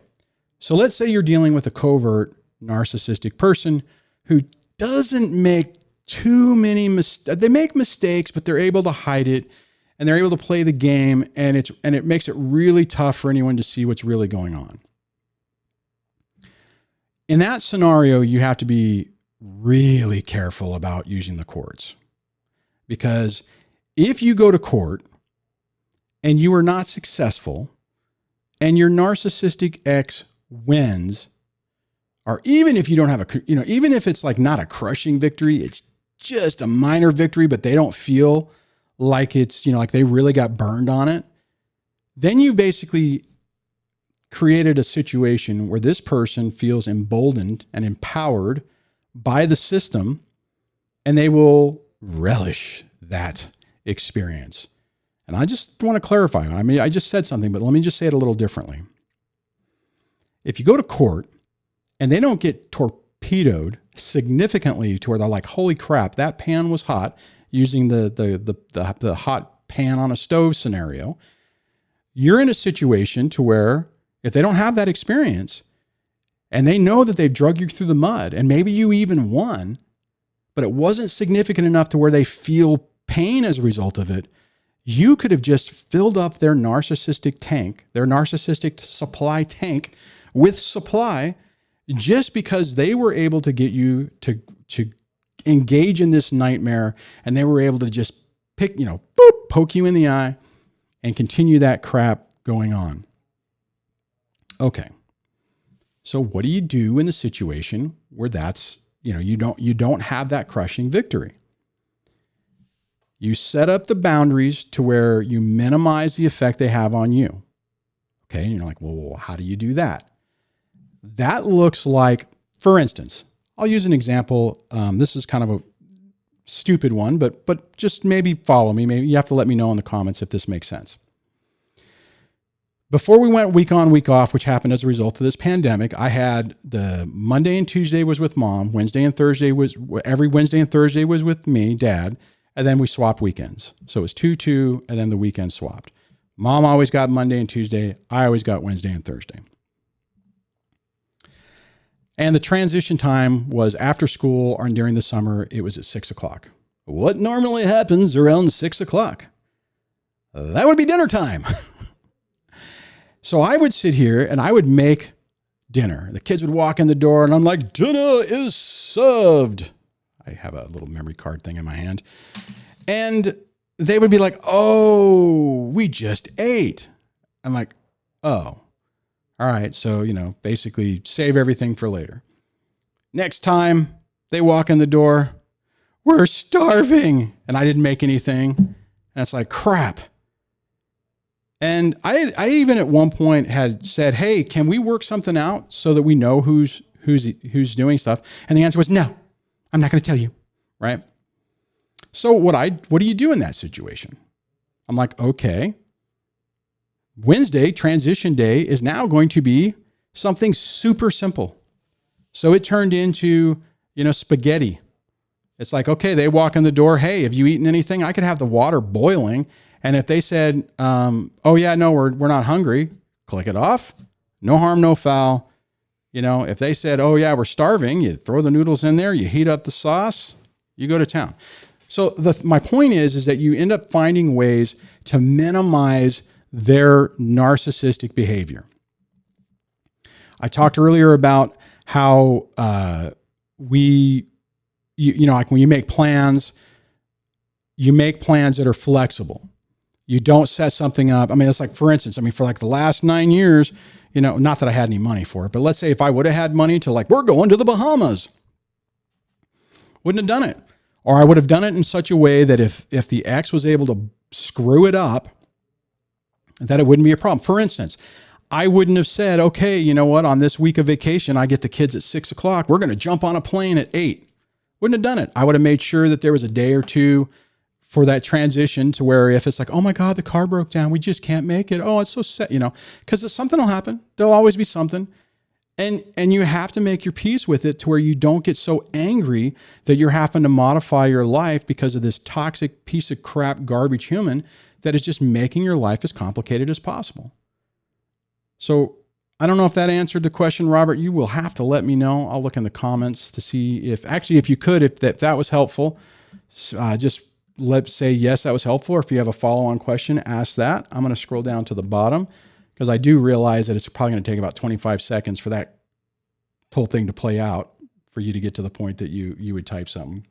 so let's say you're dealing with a covert narcissistic person who doesn't make too many mistakes. They make mistakes, but they're able to hide it, and they're able to play the game, and it makes it really tough for anyone to see what's really going on. In that scenario, you have to be really careful about using the courts, because if you go to court and you are not successful, and your narcissistic ex wins, or even if you don't have even if it's like not a crushing victory, it's just a minor victory, but they don't feel like it's, like they really got burned on it, then you basically created a situation where this person feels emboldened and empowered by the system, and they will relish that experience. And I just want to clarify. I mean, I just said something, but let me just say it a little differently. If you go to court and they don't get torpedoed significantly to where they're like, holy crap, that pan was hot, using the hot pan on a stove scenario, you're in a situation to where if they don't have that experience and they know that they've dragged you through the mud and maybe you even won, but it wasn't significant enough to where they feel pain as a result of it, you could have just filled up their narcissistic tank, their narcissistic supply tank with supply, just because they were able to get you to engage in this nightmare, and they were able to just poke you in the eye and continue that crap going on. Okay. So what do you do in the situation where that's, you don't have that crushing victory? You set up the boundaries to where you minimize the effect they have on you. Okay. And you're like, well, how do you do that? That looks like, for instance, I'll use an example. This is kind of a stupid one, but just maybe follow me. Maybe you have to let me know in the comments if this makes sense. Before we went week on, week off, which happened as a result of this pandemic, I had the Monday and Tuesday was with mom. Every Wednesday and Thursday was with me, dad. And then we swapped weekends. So it was 2-2, and then the weekend swapped. Mom always got Monday and Tuesday. I always got Wednesday and Thursday. And the transition time was after school or during the summer. It was at 6 o'clock. What normally happens around 6 o'clock? That would be dinner time. So I would sit here and I would make dinner. The kids would walk in the door and I'm like, dinner is served. I have a little memory card thing in my hand. And they would be like, oh, we just ate. I'm like, oh, all right. So, basically save everything for later. Next time they walk in the door, we're starving. And I didn't make anything. And it's like, crap. And I even at one point had said, hey, can we work something out so that we know who's doing stuff? And the answer was, no, I'm not going to tell you. Right. So what do you do in that situation? I'm like, okay, Wednesday, transition day, is now going to be something super simple. So it turned into, spaghetti. It's like, okay, they walk in the door. Hey, have you eaten anything? I could have the water boiling. And if they said, oh yeah, no, we're not hungry, click it off. No harm, no foul. If they said, oh yeah, we're starving, you throw the noodles in there, you heat up the sauce, you go to town. So my point is that you end up finding ways to minimize their narcissistic behavior. I talked earlier about how like when you make plans that are flexible. You don't set something up. I mean, it's like, for instance, for like the last 9 years, not that I had any money for it, but let's say if I would have had money to we're going to the Bahamas, wouldn't have done it. Or I would have done it in such a way that if the ex was able to screw it up, that it wouldn't be a problem. For instance, I wouldn't have said, okay, you know what? On this week of vacation, I get the kids at 6 o'clock. We're going to jump on a plane at 8. Wouldn't have done it. I would have made sure that there was a day or two for that transition to where if it's like, oh my God, the car broke down, we just can't make it. Oh, it's so sad, because something will happen. There'll always be something. And you have to make your peace with it to where you don't get so angry that you're having to modify your life because of this toxic piece of crap garbage human that is just making your life as complicated as possible. So I don't know if that answered the question, Robert. You will have to let me know. I'll look in the comments to see if you could, if that was helpful, just let's say, yes, that was helpful. Or if you have a follow-on question, ask that. I'm going to scroll down to the bottom because I do realize that it's probably going to take about 25 seconds for that whole thing to play out for you to get to the point that you would type something.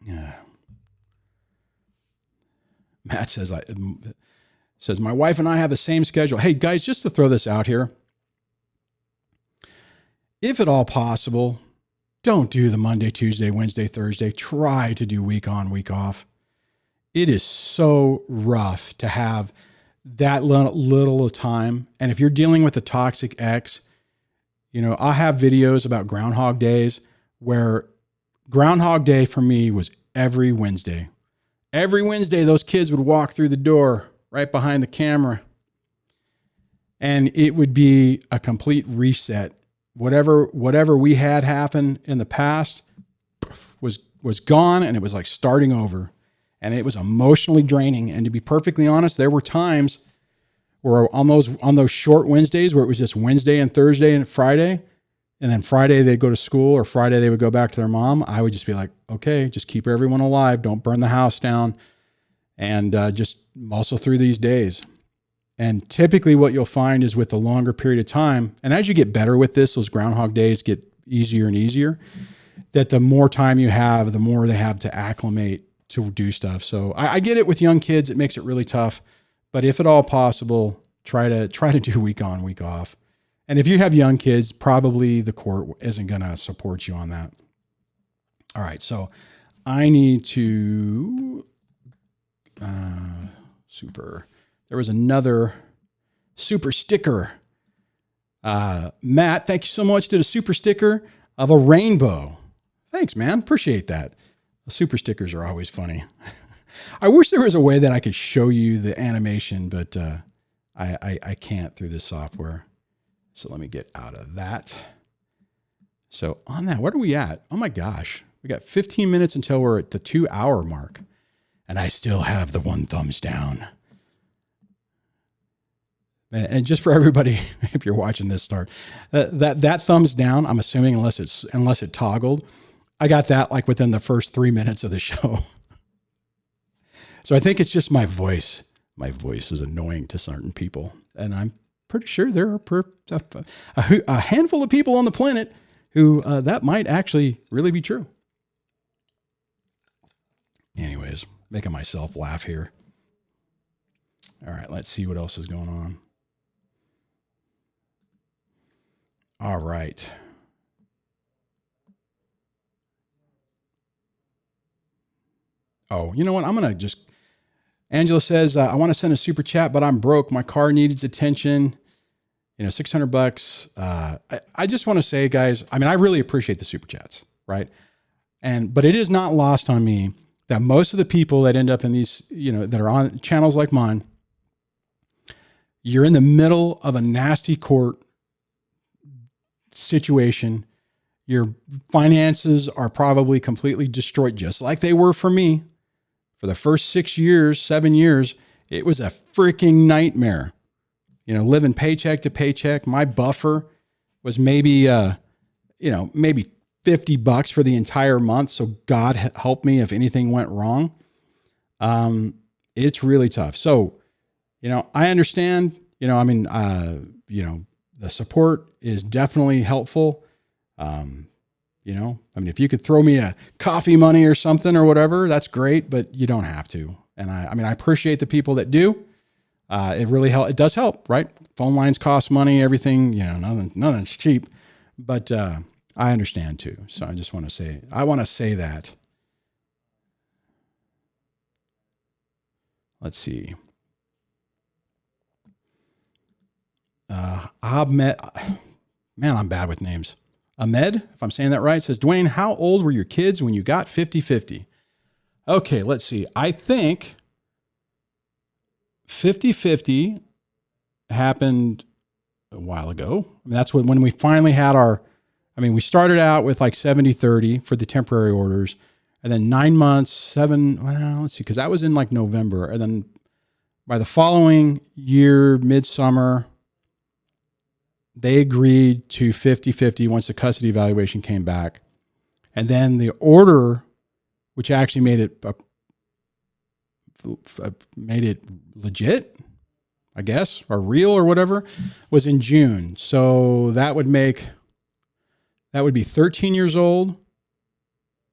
Yeah. Matt says, my wife and I have the same schedule. Hey guys, just to throw this out here, if at all possible, don't do the Monday, Tuesday, Wednesday, Thursday. Try to do week on, week off. It is so rough to have that little time. And if you're dealing with a toxic ex, I have videos about Groundhog Days where Groundhog Day for me was every Wednesday. Every Wednesday, those kids would walk through the door right behind the camera, and it would be a complete reset. Whatever we had happen in the past was gone, and it was like starting over, and it was emotionally draining. And to be perfectly honest, there were times where on those short Wednesdays where it was just Wednesday and Thursday and Friday, and then Friday they'd go to school, or Friday they would go back to their mom, I would just be like, okay, just keep everyone alive. Don't burn the house down. And just muscle through these days. And typically what you'll find is with a longer period of time, and as you get better with this, those Groundhog Days get easier and easier, that the more time you have, the more they have to acclimate to do stuff. So I get it with young kids. It makes it really tough. But if at all possible, try to do week on, week off. And if you have young kids, probably the court isn't going to support you on that. All right. So I need to... There was another super sticker. Matt, thank you so much. Did a super sticker of a rainbow. Thanks, man. Appreciate that. The super stickers are always funny. I wish there was a way that I could show you the animation, but I can't through this software. So let me get out of that. So on that, what are we at? Oh my gosh. We got 15 minutes until we're at the 2-hour mark. And I still have the 1 thumbs down. And just for everybody, if you're watching this start, that thumbs down, I'm assuming unless it toggled, I got that like within the first 3 minutes of the show. So I think it's just my voice. My voice is annoying to certain people. And I'm pretty sure there are a handful of people on the planet who that might actually really be true. Anyways. Making myself laugh here. All right, let's see what else is going on. All right. Oh, you know what? I'm going to just... Angela says, I want to send a super chat, but I'm broke. My car needs attention. $600. I just want to say, guys, I mean, I really appreciate the super chats, right? But it is not lost on me that most of the people that end up in these, that are on channels like mine, you're in the middle of a nasty court situation. Your finances are probably completely destroyed, just like they were for me. For the first 7 years, it was a freaking nightmare. Living paycheck to paycheck. My buffer was maybe $50 for the entire month. So God help me if anything went wrong. It's really tough. So, I understand, the support is definitely helpful. If you could throw me a coffee money or something or whatever, that's great, but you don't have to. And I appreciate the people that do. It really help. It does help, right? Phone lines cost money, everything, nothing's cheap, but, I understand too. So I just want to say that. Let's see. Ahmed, man, I'm bad with names. Ahmed, if I'm saying that right, says, Duane, how old were your kids when you got 50-50? Okay, let's see. I think 50-50 happened a while ago. I mean, that's when we finally had we started out with like 70-30 for the temporary orders, and then 9 months, let's see, because that was in like November. And then by the following year, midsummer, they agreed to 50-50 once the custody evaluation came back. And then the order, which actually made it legit, I guess, or real or whatever, was in June. So that would be 13 years old,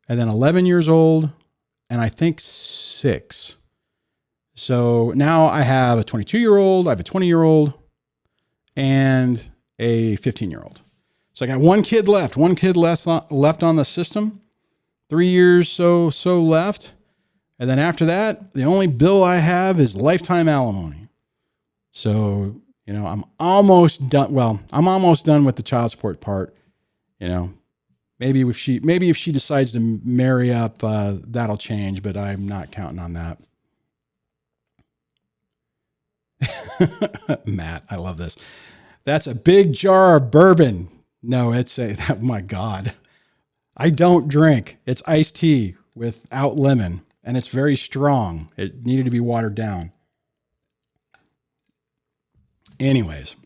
and then 11 years old, and I think 6. So now I have a 22-year-old, I have a 20-year-old, and a 15-year-old. So I got one kid left on the system, 3 years so left. And then after that, the only bill I have is lifetime alimony. So, I'm almost done. Well, I'm almost done with the child support part. Maybe if she decides to marry up, that'll change, but I'm not counting on that. Matt, I love this. That's a big jar of bourbon. No, oh my God. I don't drink. It's iced tea without lemon, and it's very strong. It needed to be watered down. Anyways,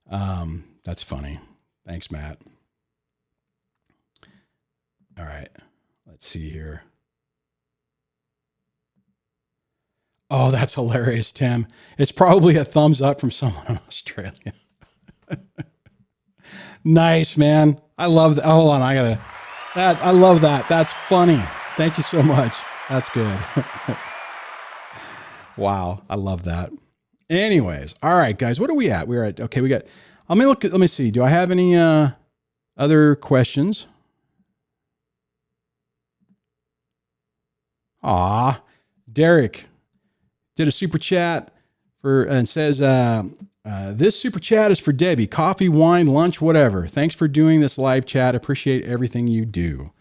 that's funny. Thanks, Matt. All right, let's see here. Oh, that's hilarious, Tim. It's probably a thumbs up from someone in Australia. Nice, man. I love that. Hold on, I love that. That's funny. Thank you so much. That's good. Wow, I love that. Anyways, all right, guys, what are we at? Let me see. Do I have any other questions? Derek did a super chat and says, this super chat is for Debbie. Coffee, wine, lunch, whatever. Thanks for doing this live chat. Appreciate everything you do.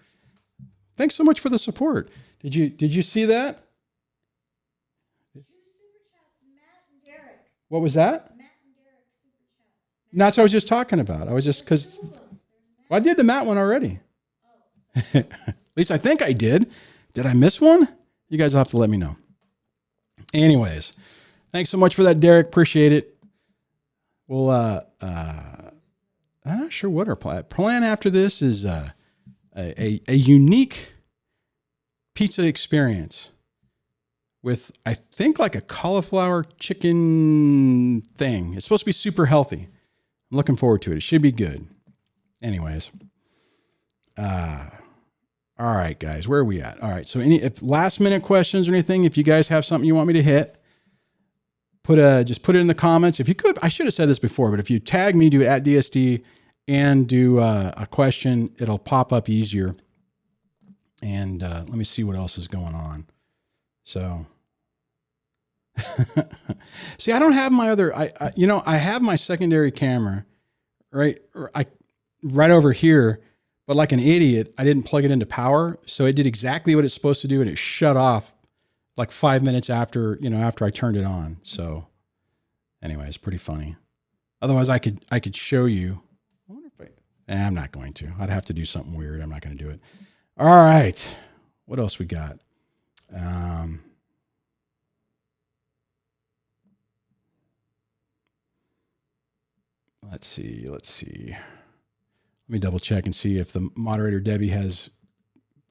Thanks so much for the support. Did you see that? What was that? That's what I was just talking about. I did the Matt one already. At least I think I did. Did I miss one? You guys will have to let me know. Anyways, thanks so much for that, Derek. Appreciate it. Well, I'm not sure what our plan after this is. A unique pizza experience with, I think, like a cauliflower chicken thing. It's supposed to be super healthy. I'm looking forward to it. It should be good. Anyways, all right, guys, where are we at? All right, so if last minute questions or anything, if you guys have something you want me to hit, just put it in the comments. If you could, I should have said this before, but if you tag me, do it at DSD and do a question, it'll pop up easier. And let me see what else is going on. So, see, I don't have my other, I have my secondary camera right over here. But like an idiot, I didn't plug it into power. So it did exactly what it's supposed to do. And it shut off like 5 minutes after I turned it on. So anyway, it's pretty funny. Otherwise I could show you. I wonder if I'm not going to. I'd have to do something weird. I'm not going to do it. All right. What else we got? Let's see. Let me double check and see if the moderator Debbie has.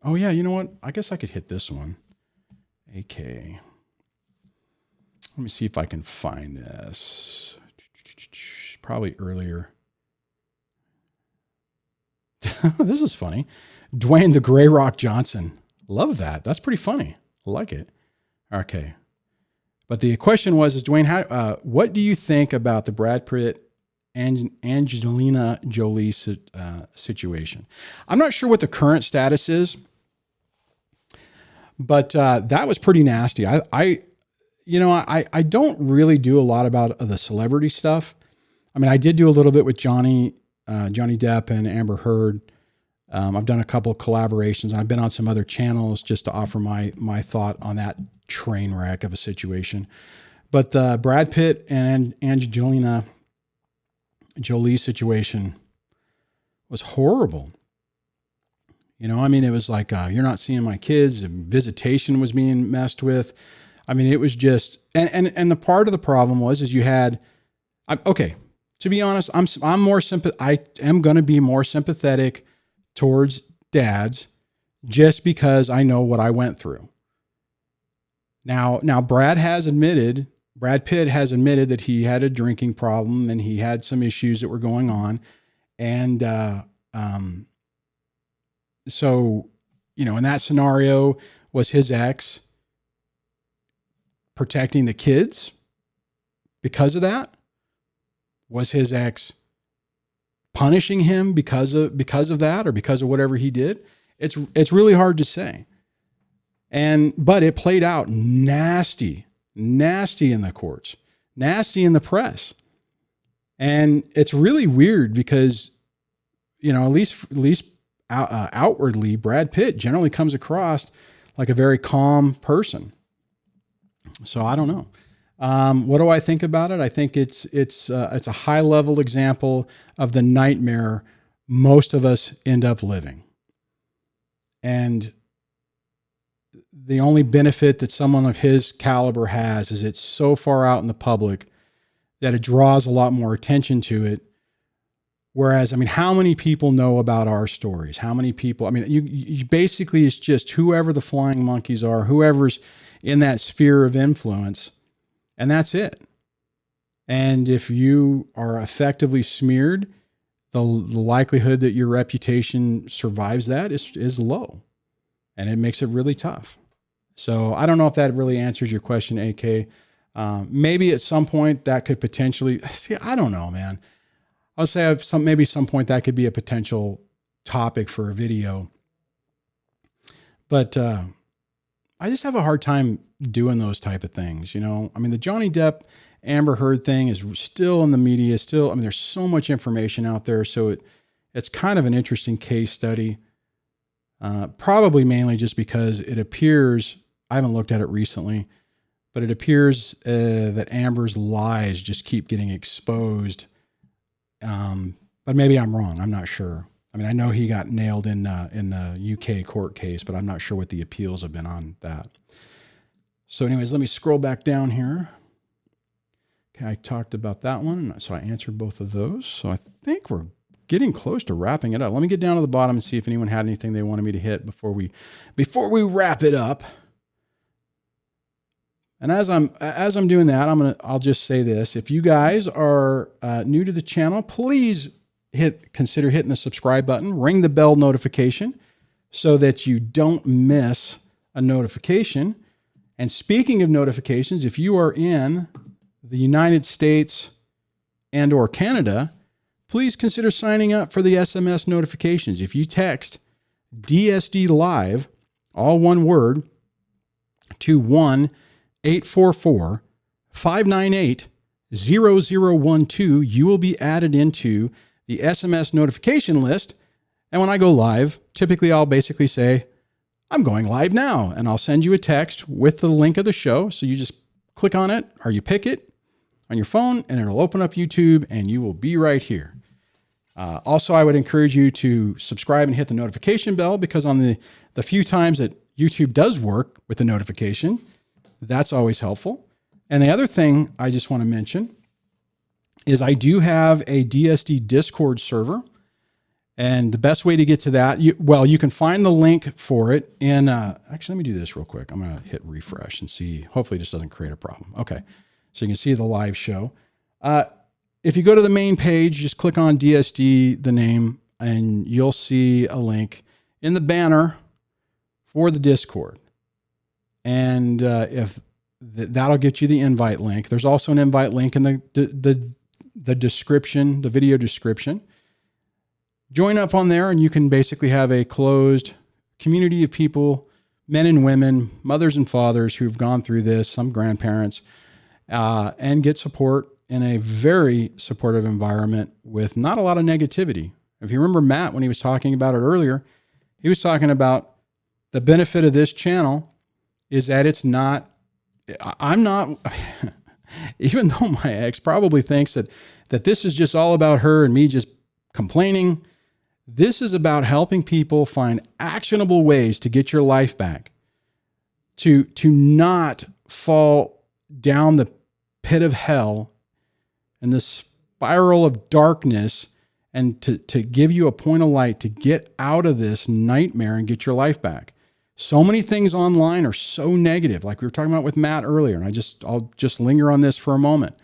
Oh yeah, you know what? I guess I could hit this one. AK. Let me see if I can find this. Probably earlier. This is funny. Duane the Gray Rock Johnson. Love that. That's pretty funny. I like it. Okay. But the question is Duane, what do you think about the Brad Pitt and Angelina Jolie situation? I'm not sure what the current status is, but that was pretty nasty. I don't really do a lot about the celebrity stuff. I mean, I did do a little bit with Johnny Depp and Amber Heard. I've done a couple of collaborations. I've been on some other channels just to offer my thought on that train wreck of a situation. But the Brad Pitt and Angelina Jolie situation was horrible. It was like, you're not seeing my kids. Visitation was being messed with. I mean, it was just, and the part of the problem is you had, okay, to be honest, I am going to be more sympathetic towards dads just because I know what I went through. Now Brad Pitt has admitted that he had a drinking problem and he had some issues that were going on. And, so, in that scenario was his ex protecting the kids because of that? Was his ex punishing him because of that, or because of whatever he did? It's really hard to say. But it played out nasty in the courts, nasty in the press. And it's really weird because, at least outwardly, Brad Pitt generally comes across like a very calm person. So I don't know. What do I think about it? I think it's a high level example of the nightmare most of us end up living. And the only benefit that someone of his caliber has is it's so far out in the public that it draws a lot more attention to it. Whereas, how many people know about our stories? How many people, you basically, it's just whoever the flying monkeys are, whoever's in that sphere of influence, and that's it. And if you are effectively smeared, the likelihood that your reputation survives that is low, and it makes it really tough. So I don't know if that really answers your question, AK. Maybe at some point that could potentially, I don't know, man. I'll say maybe some point that could be a potential topic for a video. But I just have a hard time doing those type of things. The Johnny Depp Amber Heard thing is still in the media. There's so much information out there. So it's kind of an interesting case study. Probably mainly just because it appears, I haven't looked at it recently, but it appears that Amber's lies just keep getting exposed. But maybe I'm wrong. I'm not sure. I know he got nailed in the UK court case, but I'm not sure what the appeals have been on that. So anyways, let me scroll back down here. Okay, I talked about that one. So I answered both of those. So I think we're getting close to wrapping it up. Let me get down to the bottom and see if anyone had anything they wanted me to hit before we wrap it up. And as I'm doing that, I'll just say this. If you guys are new to the channel, please consider hitting the subscribe button, ring the bell notification so that you don't miss a notification. And speaking of notifications, if you are in the United States and or Canada, please consider signing up for the SMS notifications. If you text DSDLIVE, all one word, to 1-844-598-0012, you will be added into the SMS notification list. And when I go live, typically I'll basically say, I'm going live now. And I'll send you a text with the link of the show. So you just click on it or you pick it on your phone and it'll open up YouTube and you will be right here. Also, I would encourage you to subscribe and hit the notification bell, because on the few times that YouTube does work with the notification, that's always helpful. And the other thing I just want to mention is I do have a DSD Discord server. And the best way to get to that, you can find the link for it in, actually, let me do this real quick. I'm going to hit refresh and see, hopefully this doesn't create a problem. Okay. So you can see the live show. If you go to the main page, just click on DSD, the name, and you'll see a link in the banner for the Discord. And that'll get you the invite link. There's also an invite link in the description, the video description. Join up on there and you can basically have a closed community of people, men and women, mothers and fathers who've gone through this, some grandparents, and get support in a very supportive environment with not a lot of negativity. If you remember Matt, when he was talking about it earlier, he was talking about the benefit of this channel is that it's not, I'm not, even though my ex probably thinks that this is just all about her and me just complaining, this is about helping people find actionable ways to get your life back, to not fall down the pit of hell and the spiral of darkness, and to give you a point of light to get out of this nightmare and get your life back. So many things online are so negative, like we were talking about with Matt earlier, and I'll just linger on this for a moment.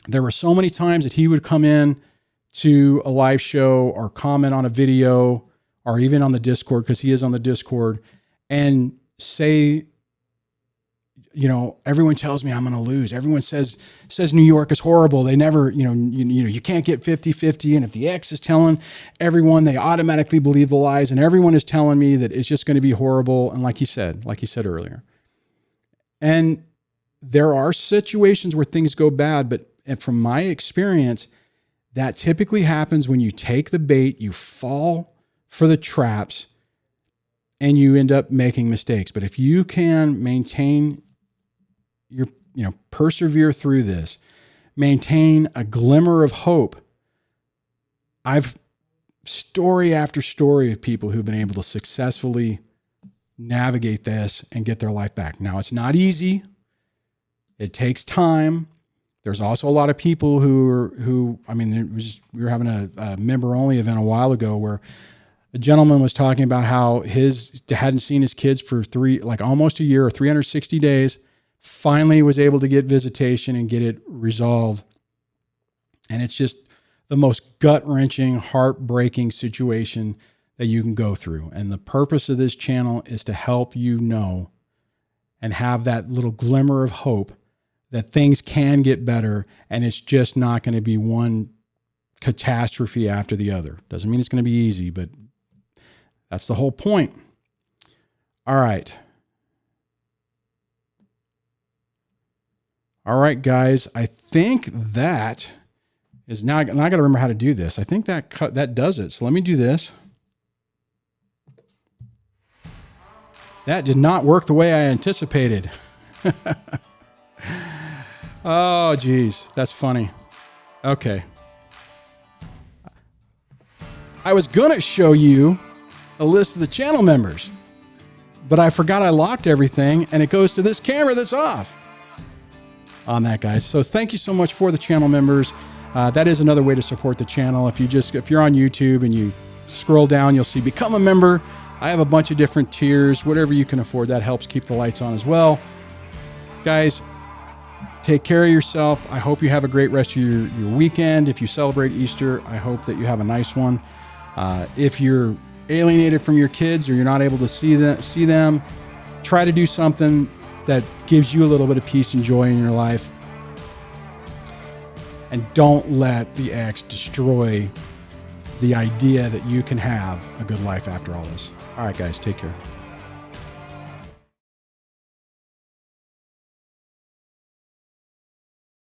There were so many times that he would come in to a live show or comment on a video or even on the Discord, because he is on the Discord, and say everyone tells me I'm going to lose. Everyone says New York is horrible. They never, you can't get 50-50. And if the ex is telling everyone, they automatically believe the lies, and everyone is telling me that it's just going to be horrible. And like he said earlier, and there are situations where things go bad, but from my experience, that typically happens when you take the bait, you fall for the traps, and you end up making mistakes. But if you can maintain persevere through this, maintain a glimmer of hope. I've story after story of people who've been able to successfully navigate this and get their life back. Now, it's not easy. It takes time. There's also a lot of people we were having a member only event a while ago where a gentleman was talking about how hadn't seen his kids for almost a year or 360 days. Finally was able to get visitation and get it resolved. And it's just the most gut-wrenching, heartbreaking situation that you can go through. And the purpose of this channel is to help you know and have that little glimmer of hope that things can get better, and it's just not going to be one catastrophe after the other. Doesn't mean it's going to be easy, but that's the whole point. All right. All right, guys, I think that is now I got to remember how to do this. I think that does it. So let me do this. That did not work the way I anticipated. Oh, geez, that's funny. Okay. I was going to show you a list of the channel members, but I forgot I locked everything, and it goes to this camera that's off on that, guys. So thank you so much for the channel members. That is another way to support the channel. If you're on YouTube and you scroll down, you'll see become a member. I have a bunch of different tiers, whatever you can afford. That helps keep the lights on as well. Guys, take care of yourself. I hope you have a great rest of your weekend. If you celebrate Easter, I hope that you have a nice one. If you're alienated from your kids or you're not able to see them, try to do something that gives you a little bit of peace and joy in your life. And don't let the ex destroy the idea that you can have a good life after all this. All right, guys, take care.